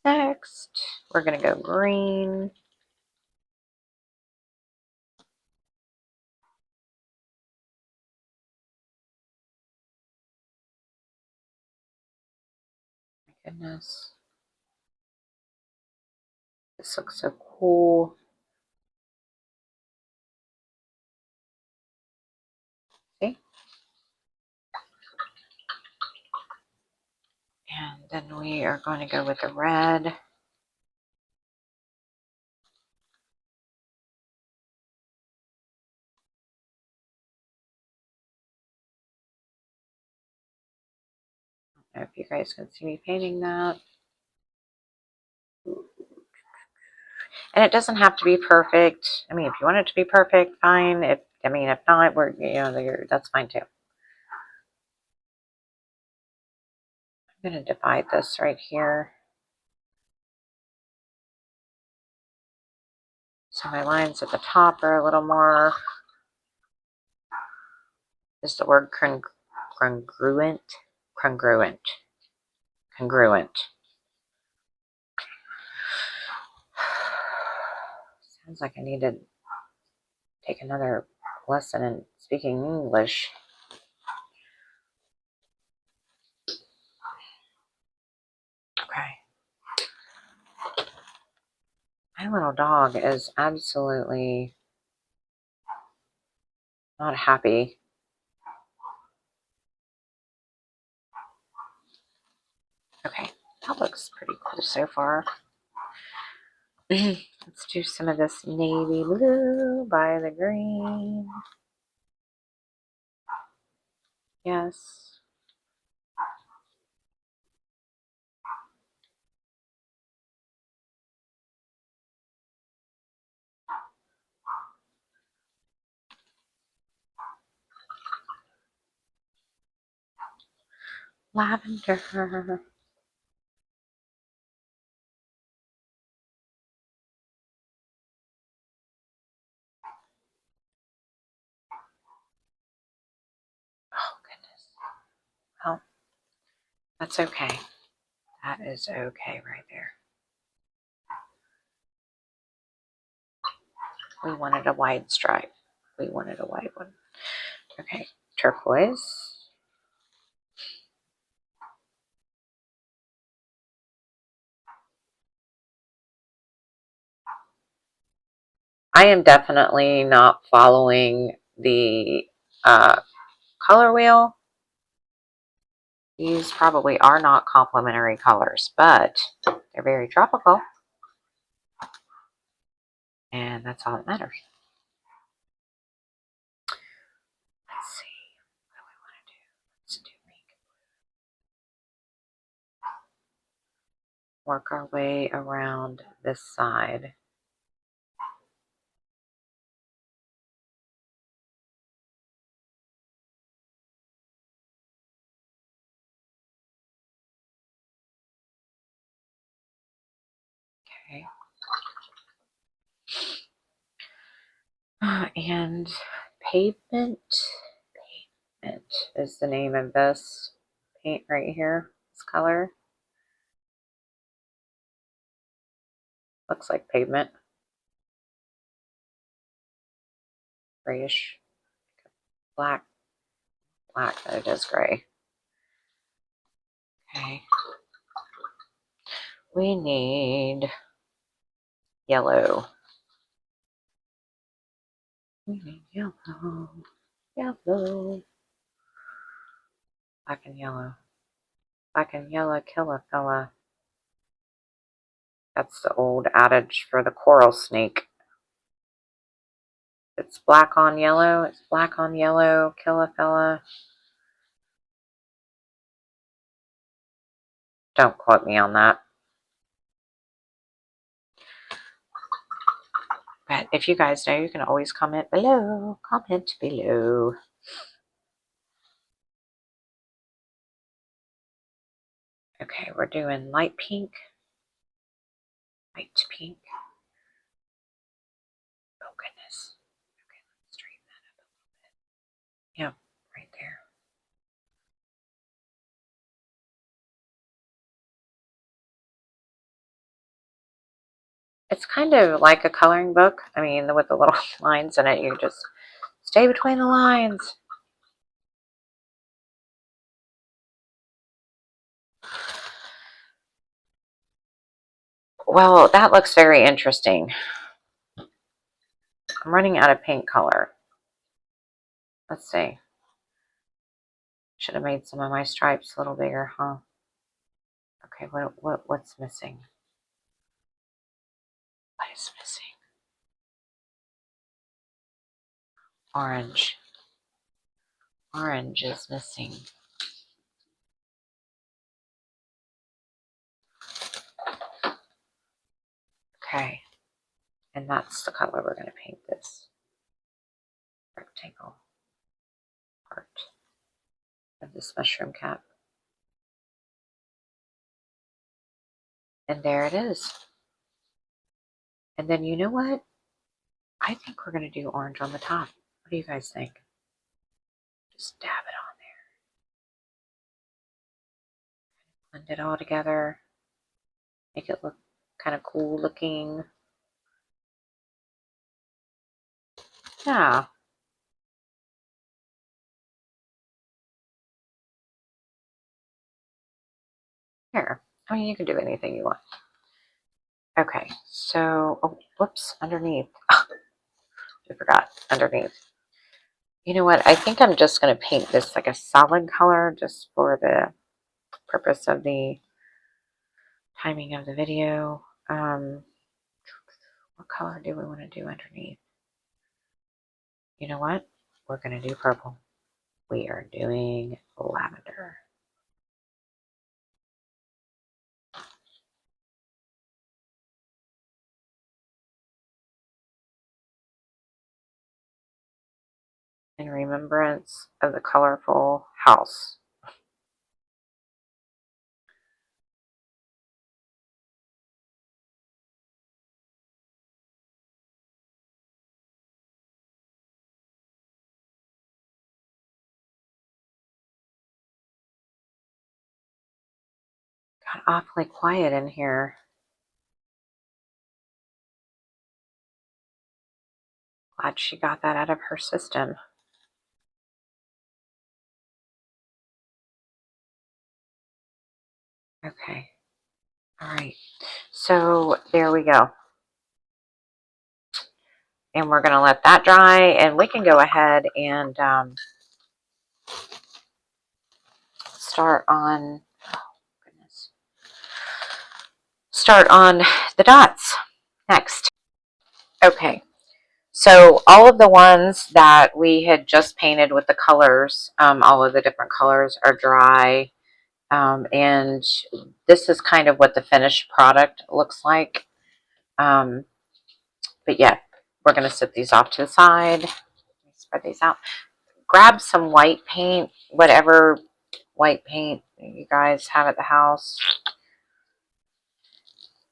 Next, we're going to go green. My goodness. This looks so cool. See? And then we are going to go with the red. I don't know if you guys can see me painting that. And it doesn't have to be perfect. I mean, if you want it to be perfect, fine. If not, that's fine too. I'm going to divide this right here. So my lines at the top are a little more, is the word congruent? Congruent. Sounds like I need to take another lesson in speaking English. Okay. My little dog is absolutely not happy. Okay, that looks pretty cool so far. Let's do some of this navy blue by the green. Yes. Lavender. Oh, goodness. Well, that's okay. That is okay right there. We wanted a wide stripe. We wanted a wide one. Okay, turquoise. I am definitely not following the color wheel. These probably are not complementary colors, but they're very tropical. And that's all that matters. Let's see. What do we want to do? Let's do pink. Work our way around this side. Okay. And pavement. Pavement is the name of this paint right here. This color. Looks like pavement. Grayish. Black. Black, but it is gray. Okay. We need yellow. We need yellow. Yellow. Black and yellow. Black and yellow kill a fella. That's the old adage for the coral snake. It's black on yellow. It's black on yellow. Kill a fella. Don't quote me on that. But if you guys know, you can always comment below. Comment below. Okay, we're doing light pink. Light pink. Oh, goodness. Okay, let's straighten that up a little bit. Yep, right there. It's kind of like a coloring book. I mean, with the little lines in it, you just stay between the lines. Well, that looks very interesting. I'm running out of paint color. Let's see. Should have made some of my stripes a little bigger, huh? Okay, what's missing? What is missing? Orange. Orange is missing. Okay. And that's the color we're going to paint this rectangle part of this mushroom cap. And there it is. And then you know what? I think we're going to do orange on the top. What do you guys think? Just dab it on there. Blend it all together. Make it look kind of cool looking. Yeah. Here. I mean, you can do anything you want. Okay, so, oh, whoops, underneath. I forgot, underneath. You know what? I think I'm just going to paint this like a solid color just for the purpose of the timing of the video. What color do we want to do underneath? You know what? We're going to do purple. We are doing lavender. In remembrance of the colorful house. Got awfully quiet in here. Glad she got that out of her system. Okay. All right. So there we go. And we're going to let that dry, and we can go ahead and start on, oh goodness, start on the dots next. Okay. So all of the ones that we had just painted with the colors, all of the different colors are dry. And this is kind of what the finished product looks like. But yeah, we're going to set these off to the side. Spread these out. Grab some white paint, whatever white paint you guys have at the house.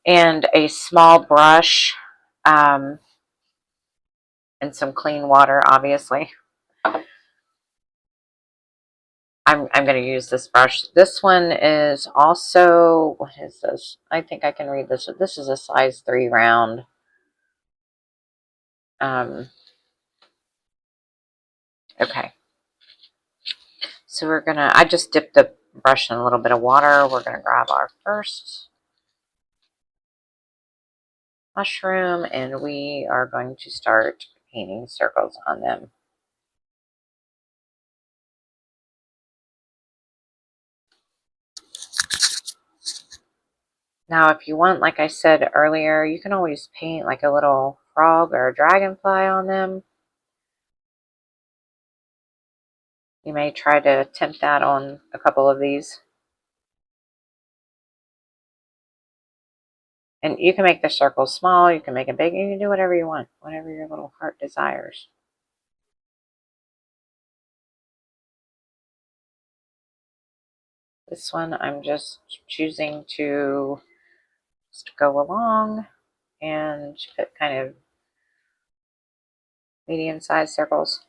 And a small brush, and some clean water, obviously. I'm going to use this brush. This one is also, what is this? I think I can read this. This is a size 3 round. Okay. So we're going to, I just dipped the brush in a little bit of water. We're going to grab our first mushroom, and we are going to start painting circles on them. Now, if you want, like I said earlier, you can always paint like a little frog or a dragonfly on them. You may try to attempt that on a couple of these. And you can make the circles small, you can make it big, you can do whatever you want, whatever your little heart desires. This one I'm just choosing to just go along and put kind of medium-sized circles.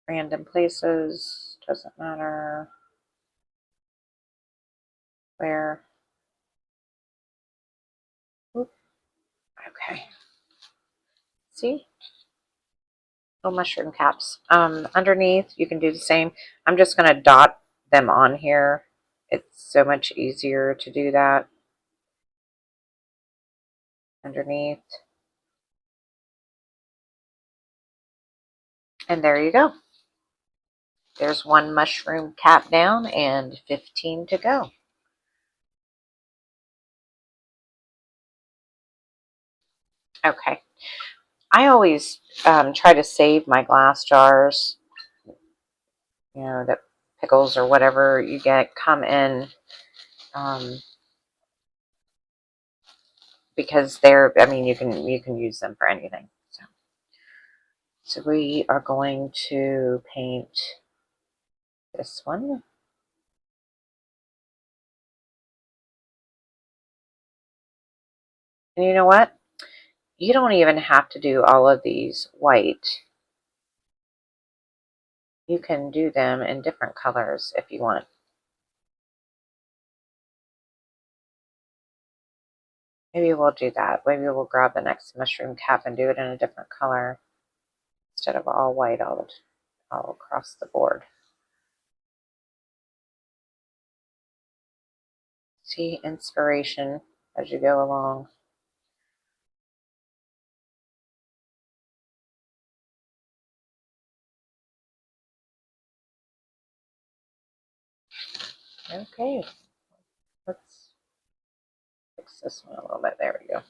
Random places, doesn't matter where. Oop. Okay. See? Little mushroom caps. Underneath, you can do the same. I'm just going to dot them on here. It's so much easier to do that. Underneath. And there you go. There's one mushroom cap down and 15 to go. Okay. I always try to save my glass jars. You know, that pickles or whatever you get come in, because they're, I mean, you can use them for anything. So we are going to paint this one. And you know what? You don't even have to do all of these white. You can do them in different colors if you want. Maybe we'll do that. Maybe we'll grab the next mushroom cap and do it in a different color instead of all white all across the board. See inspiration as you go along. Okay, let's fix this one a little bit. There we go.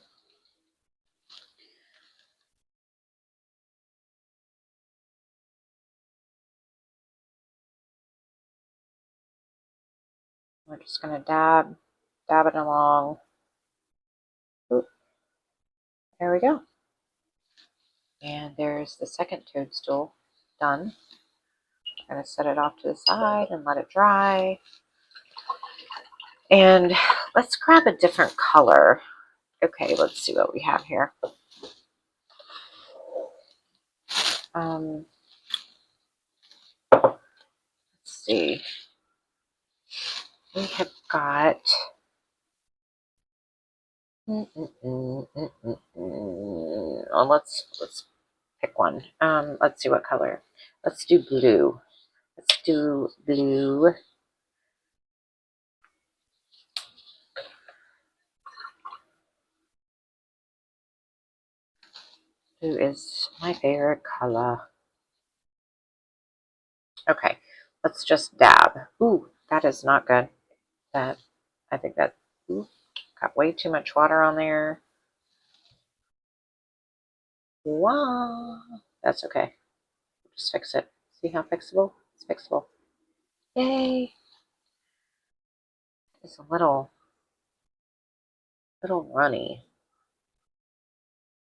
We're just going to dab it along. Oop. There we go. And there's the second toadstool done. I'm going to set it off to the side and let it dry. And let's grab a different color. Okay, let's see what we have here. Let's see. We have got. Oh, let's pick one. Let's see what color. Let's do blue. Let's do blue. Blue is my favorite color. Okay, let's just dab. Ooh, that is not good. I think that got way too much water on there. Wow, that's okay. Just fix it. See how fixable? It's fixable. Yay! It's a little runny.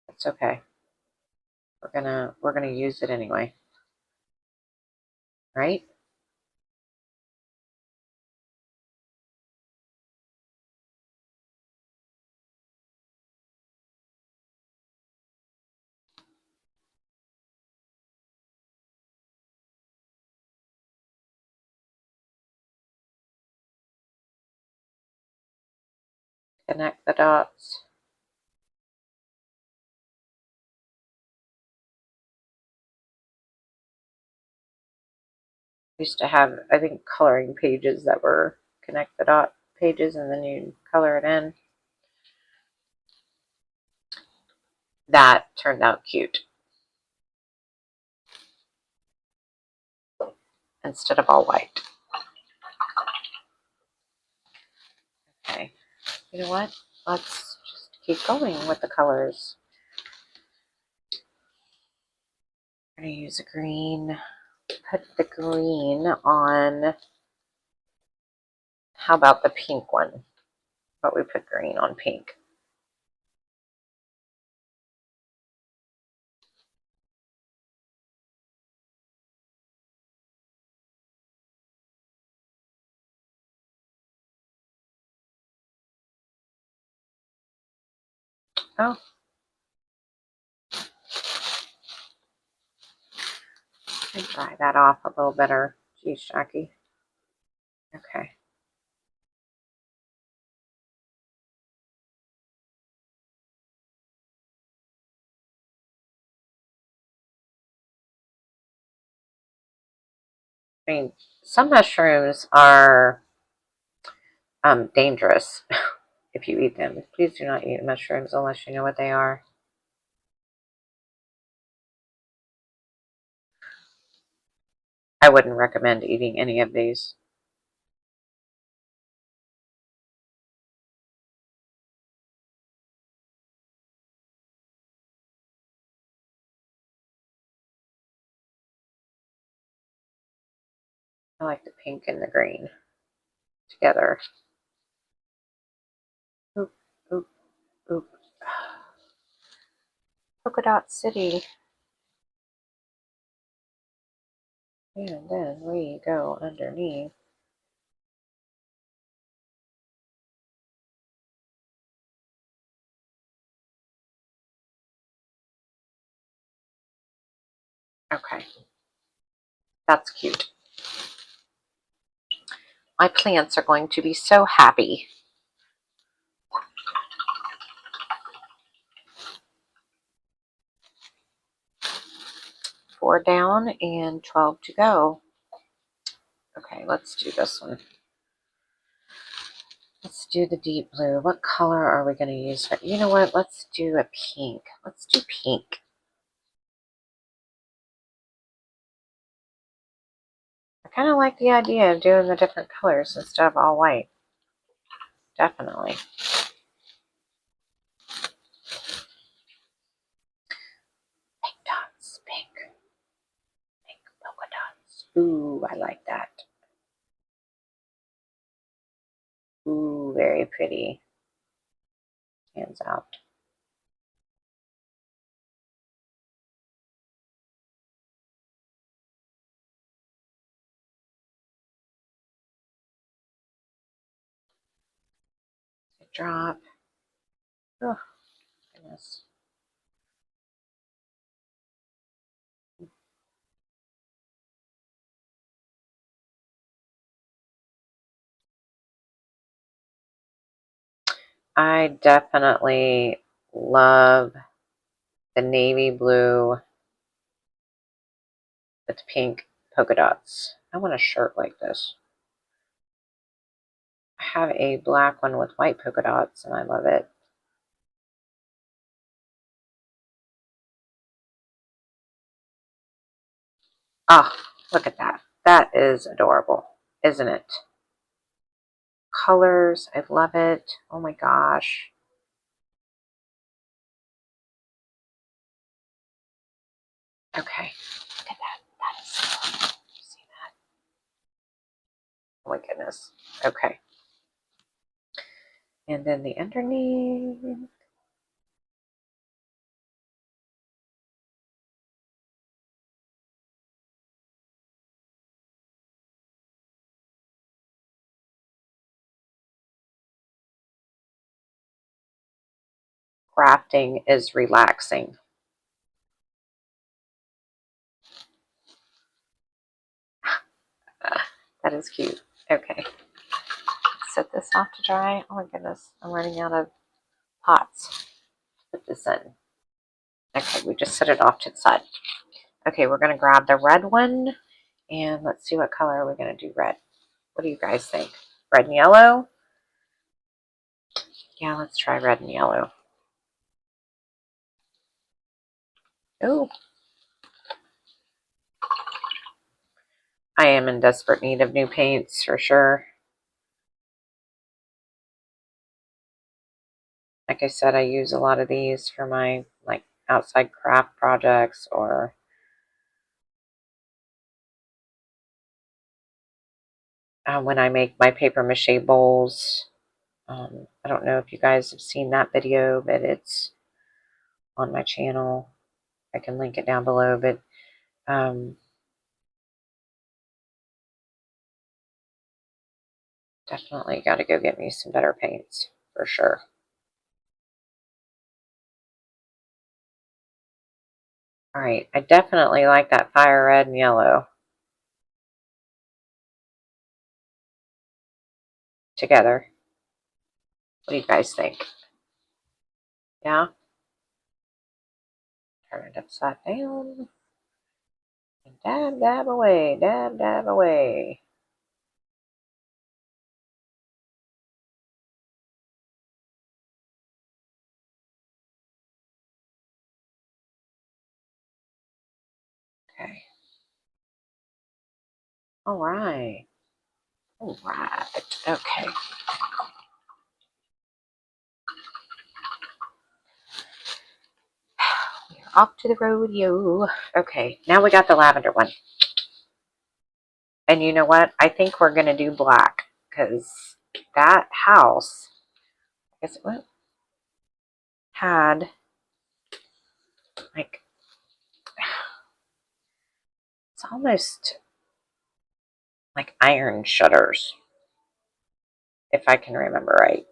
It's okay. We're gonna use it anyway, right? Connect the dots. I used to have, I think, coloring pages that were connect the dot pages, and then you color it in. That turned out cute instead of all white. Okay, you know what? Let's just keep going with the colors. I'm going to use a green. Put the green on. How about the pink one? But we put green on pink. Oh. And dry that off a little better. Geez, Jackie. Okay. I mean, some mushrooms are dangerous if you eat them. Please do not eat mushrooms unless you know what they are. I wouldn't recommend eating any of these. I like the pink and the green together. Oop, oop, oop. Polka Dot City. And then we go underneath. Okay. That's cute. My plants are going to be so happy. 4 down and 12 to go. Okay, let's do this one. Let's do the deep blue. What color are we going to use? You know what? Let's do a pink. Let's do pink. I kind of like the idea of doing the different colors instead of all white. Definitely. Pink dots. Pink. Pink polka dots. Ooh, I like that. Ooh, very pretty. Hands out. Drop. Oh, goodness. I definitely love the navy blue with pink polka dots. I want a shirt like this. I have a black one with white polka dots, and I love it. Ah, look at that. That is adorable, isn't it? Colors, I love it. Oh my gosh. Okay, look at that. That is so, see that? Oh my goodness. Okay. And then the underneath. Crafting is relaxing. That is cute. Okay. Set this off to dry. Oh my goodness. I'm running out of pots. Put this in. Okay, we just set it off to the side. Okay, we're going to grab the red one. And let's see what color we're going to do red. What do you guys think? Red and yellow? Yeah, let's try red and yellow. Oh, I am in desperate need of new paints for sure. Like I said, I use a lot of these for my like outside craft projects or when I make my paper mache bowls. I don't know if you guys have seen that video, but it's on my channel. I can link it down below, but definitely got to go get me some better paints for sure. All right, I definitely like that fire red and yellow together. What do you guys think? Yeah? Turn it upside down. And dab, dab away, dab, dab away. Okay. All right. All right. Okay. We're off to the rodeo. Okay, now we got the lavender one. And you know what? I think we're going to do black because that house, I guess it had like, it's almost like iron shutters, if I can remember right.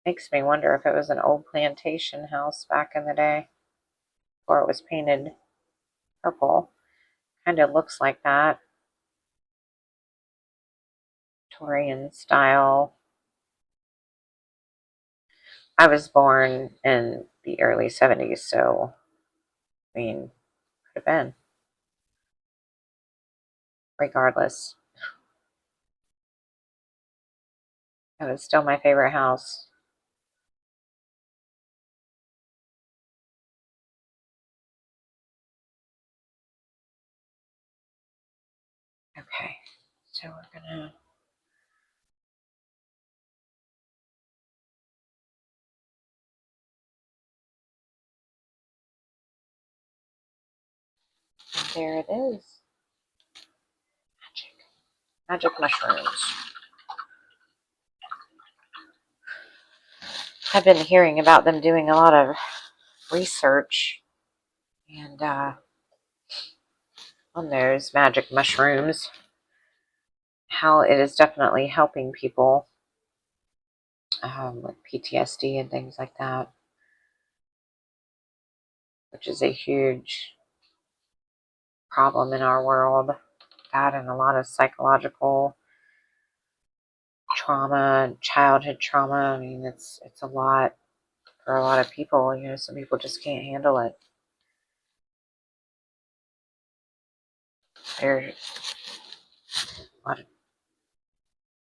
Makes me wonder if it was an old plantation house back in the day, or it was painted purple. Kind of looks like that. Victorian style. I was born in the early 70s, so I mean, could have been. Regardless, it was still my favorite house. Okay, so we're gonna. There it is. Magic. Magic mushrooms. I've been hearing about them doing a lot of research and on those magic mushrooms, how it is definitely helping people with PTSD and things like that. which is a huge problem in our world. That and a lot of psychological trauma, childhood trauma. I mean, it's a lot for a lot of people. You know, some people just can't handle it. There's a lot of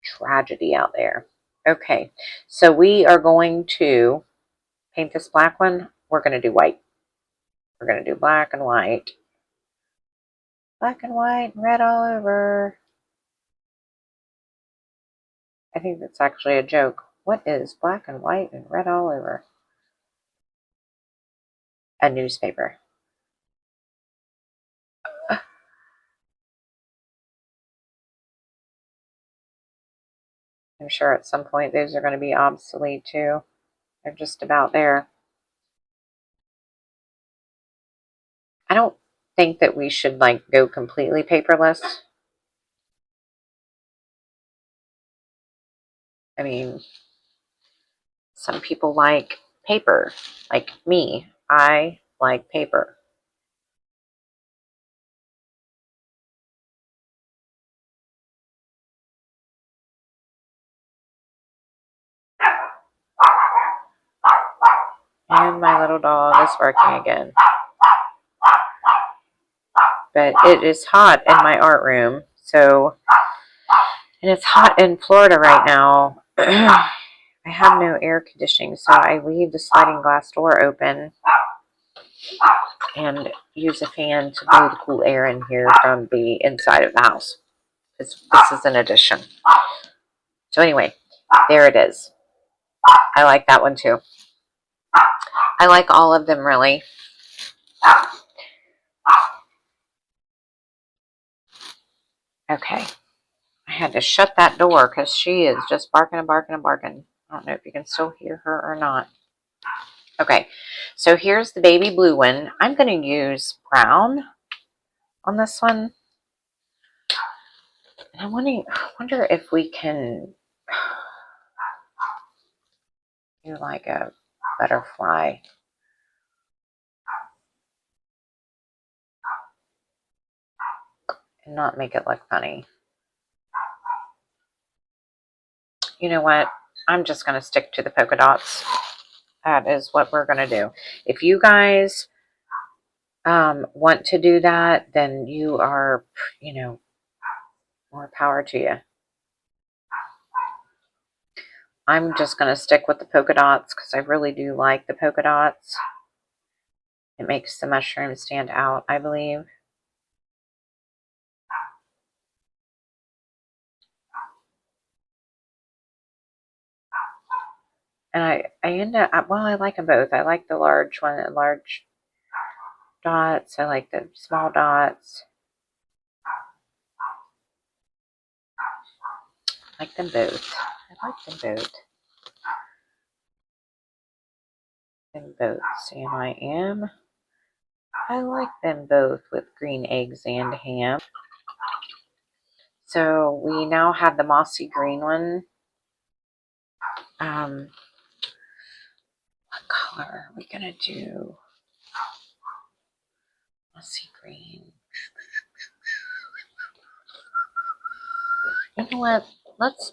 tragedy out there. Okay, so we are going to paint this black one. We're going to do white. We're going to do black and white. Black and white and red all over. I think that's actually a joke. What is black and white and red all over? A newspaper. I'm sure at some point those are going to be obsolete too. They're just about there. I don't think that we should like go completely paperless. I mean, some people like paper, like me. I like paper. And my little dog is barking again. But it is hot in my art room, so, and it's hot in Florida right now. I have no air conditioning, so I leave the sliding glass door open and use a fan to blow the cool air in here from the inside of the house. This is an addition. So anyway, there it is. I like that one too. I like all of them really. Okay. I had to shut that door because she is just barking and barking and barking. I don't know if you can still hear her or not. Okay, so here's the baby blue one. I'm going to use brown on this one. And I wonder if we can do like a butterfly. And not make it look funny. You know what? I'm just going to stick to the polka dots. That is what we're going to do. If you guys want to do that, then you are, you know, more power to you. I'm just going to stick with the polka dots because I really do like the polka dots. It makes the mushroom stand out, I believe. And I end up, well, I like them both. I like the large one, the large dots. I like the small dots. I like them both. I like them both. I like them both with green eggs and ham. So we now have the mossy green one. What color are we gonna do? Mossy green. You know what? Let's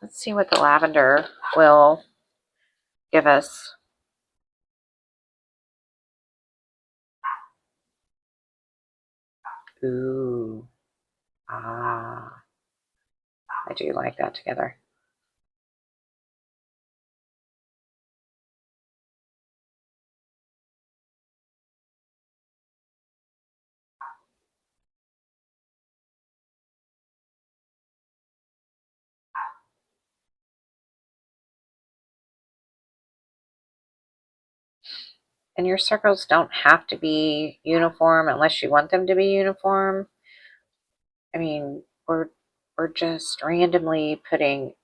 see what the lavender will give us. Ooh. Ah. I do like that together. And your circles don't have to be uniform unless you want them to be uniform. I mean, we're just randomly putting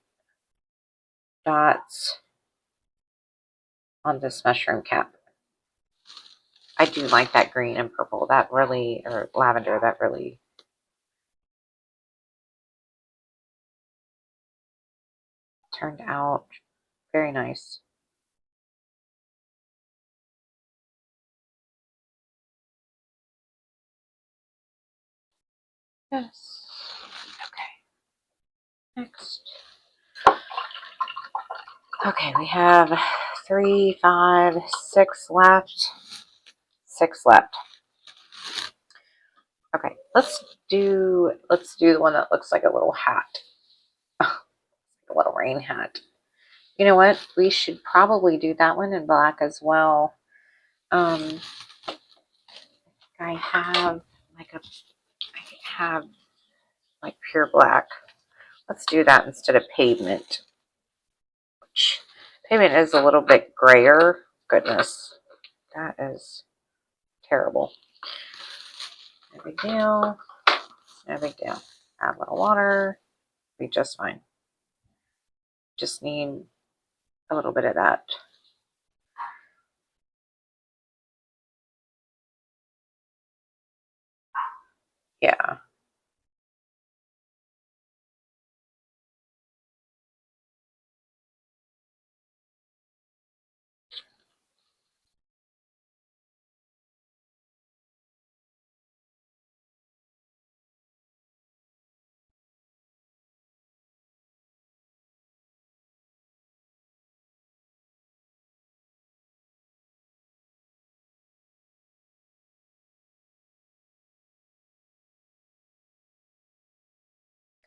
dots on this mushroom cap. I do like that green and purple. That really, or lavender, that really turned out very nice. Yes. Okay. Next. Okay, we have 3, 5, 6 left. 6 left. Okay, let's do the one that looks like a little hat. A little rain hat. You know what? We should probably do that one in black as well. I have like pure black. Let's do that instead of pavement. Which pavement is a little bit grayer. Goodness, that is terrible. No big deal. No big deal. Add a little water. Be just fine. Just need a little bit of that. Yeah.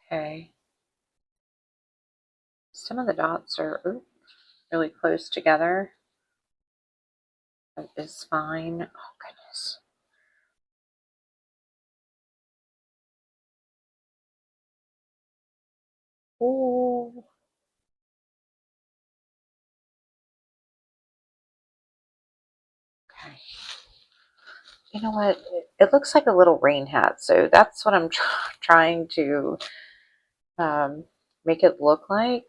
Okay. Some of the dots are really close together. That is fine. Oh, goodness. Ooh. Okay. You know what? It looks like a little rain hat, so that's what I'm trying to make it look like.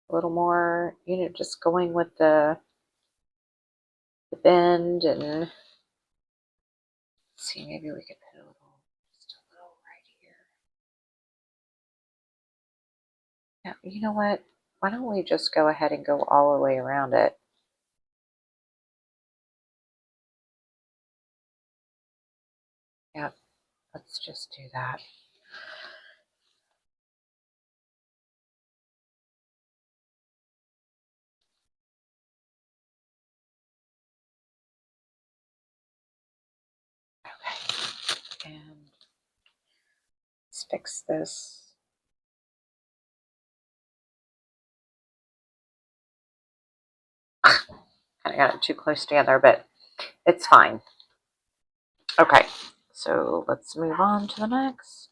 A little more, just going with the bend and see, maybe we could put just a little right here. Yeah, you know what? Why don't we just go ahead and go all the way around it? Yep, let's just do that. Okay, and let's fix this. Kind of got it too close together, but it's fine. Okay, so let's move on to the next.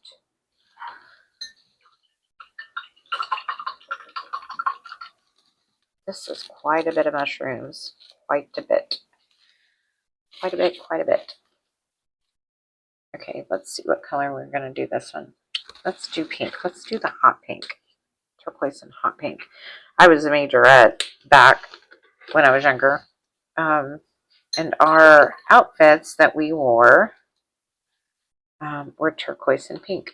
This is quite a bit of mushrooms. Quite a bit. Quite a bit, quite a bit. Okay, let's see what color we're going to do this one. Let's do pink. Let's do the hot pink. Turquoise and hot pink. I was a majorette back when I was younger. And our outfits that we wore were turquoise and pink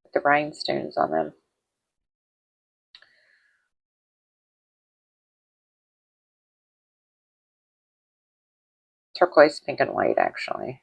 with the rhinestones on them. Turquoise, pink, and white, actually.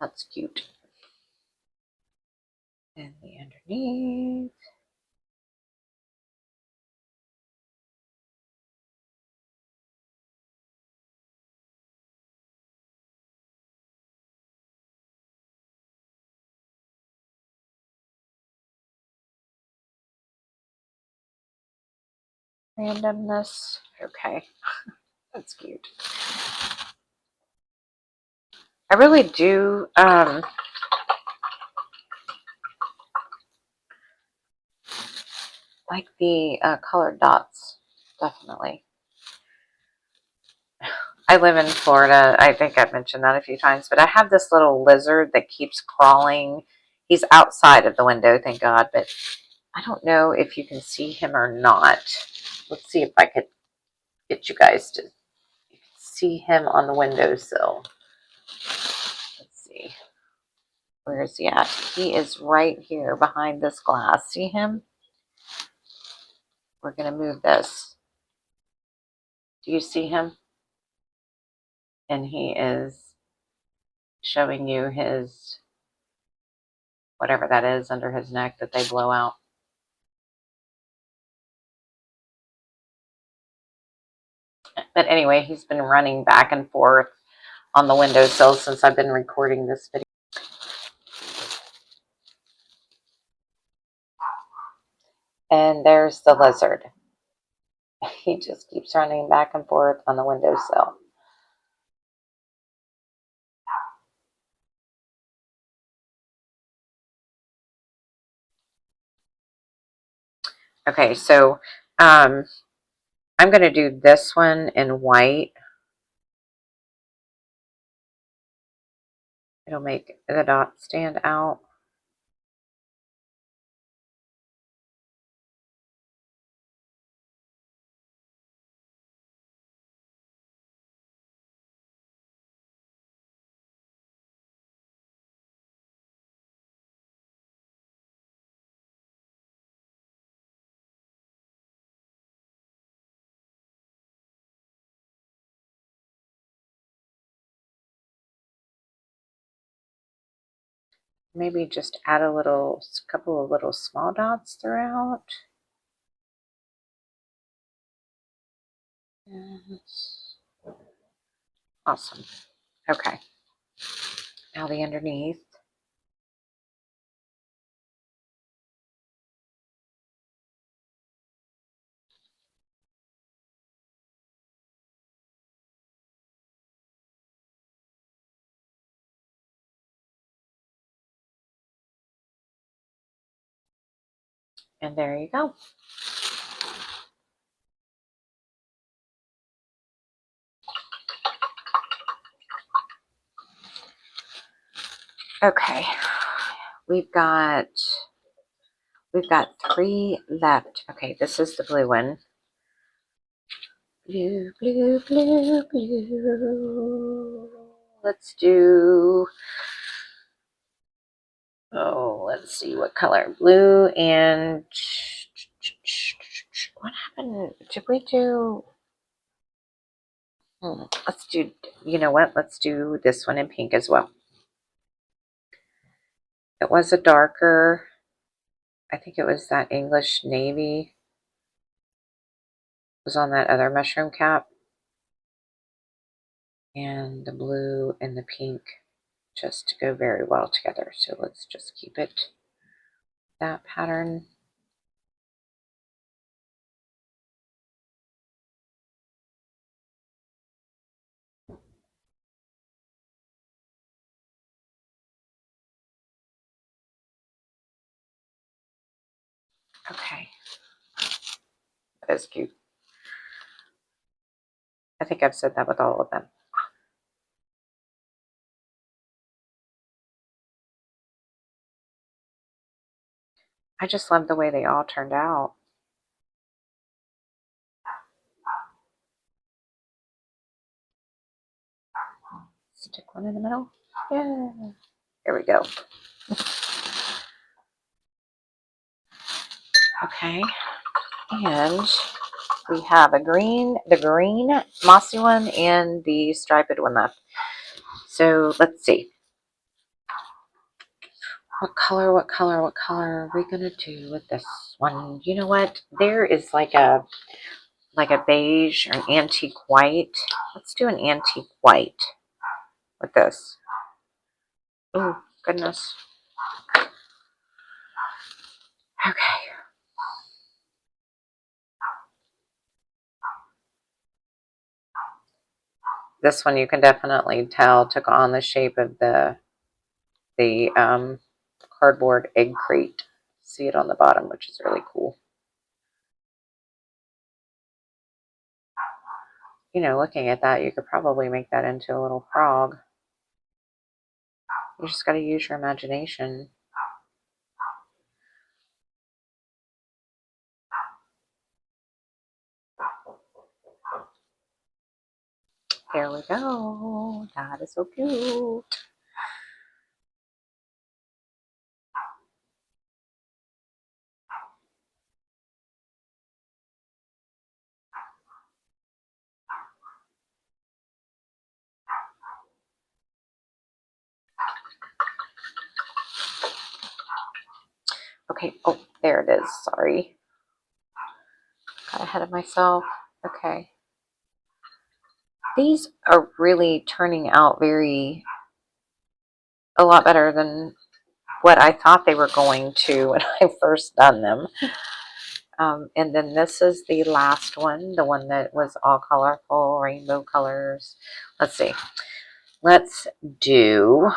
That's cute. And the underneath. Randomness. Okay. That's cute. I really do like the colored dots, definitely. I live in Florida. I think I've mentioned that a few times, but I have this little lizard that keeps crawling. He's outside of the window, thank God, but I don't know if you can see him or not. Let's see if I could get you guys to see him on the windowsill. Let's see. Where is he at? He is right here behind this glass. See him? We're going to move this. Do you see him? And he is showing you his, whatever that is under his neck that they blow out. But anyway, he's been running back and forth on the windowsill since I've been recording this video. And there's the lizard. He just keeps running back and forth on the windowsill. Okay, so I'm going to do this one in white. It'll make the dots stand out. Maybe just add a couple of little small dots throughout. Yes. Awesome. Okay. Now the underneath. And there you go. Okay. We've got 3 left. Okay, this is the blue one. Blue, blue, blue, blue. Let's see what color. Blue and what happened? Did we do? Let's do, you know what? Let's do this one in pink as well. It was a darker, I think it was that English navy. It was on that other mushroom cap. And the blue and the pink just go very well together. So let's just keep it that pattern. Okay. That is cute. I think I've said that with all of them. I just love the way they all turned out. Stick one in the middle. Yeah. There we go. Okay. And we have the green mossy one and the striped one left. So let's see. What color are we going to do with this one? You know what? There is like a beige or an antique white. Let's do an antique white with this. Oh, goodness. Okay. This one you can definitely tell took on the shape of the cardboard egg crate. See it on the bottom, which is really cool. you know, looking at that, you could probably make that into a little frog. You just got to use your imagination. There we go. That is so cute. Okay. Oh, there it is. Sorry. Got ahead of myself. Okay. These are really turning out a lot better than what I thought they were going to when I first done them. And then this is the last one, the one that was all colorful, rainbow colors. Let's see. Let's do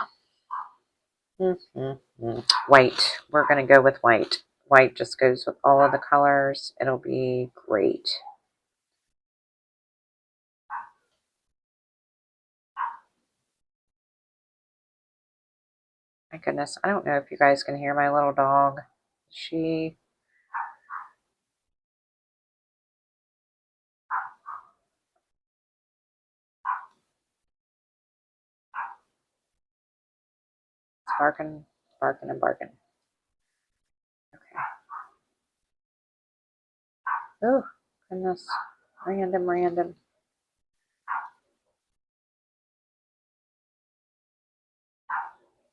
white. We're going to go with white. White just goes with all of the colors. It'll be great. My goodness, I don't know if you guys can hear my little dog. She is barking, barking, and barking. Okay. Oh, goodness. Random.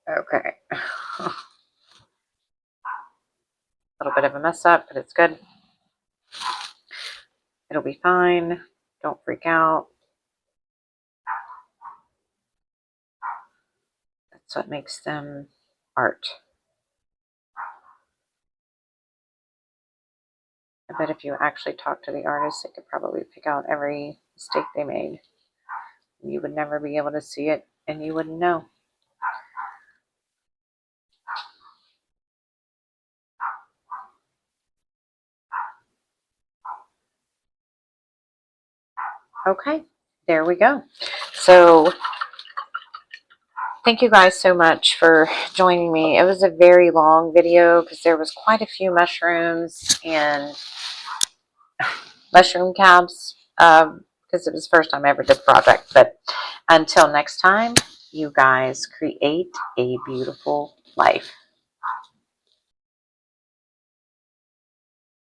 Okay. A little bit of a mess up, but it's good. It'll be fine. Don't freak out. That's what makes them art. I bet if you actually talk to the artist, they could probably pick out every mistake they made. You would never be able to see it, and you wouldn't know. Okay, there we go. So thank you guys so much for joining me. It was a very long video because there was quite a few mushrooms and mushroom caps because it was the first time I ever did the project. But until next time, you guys create a beautiful life.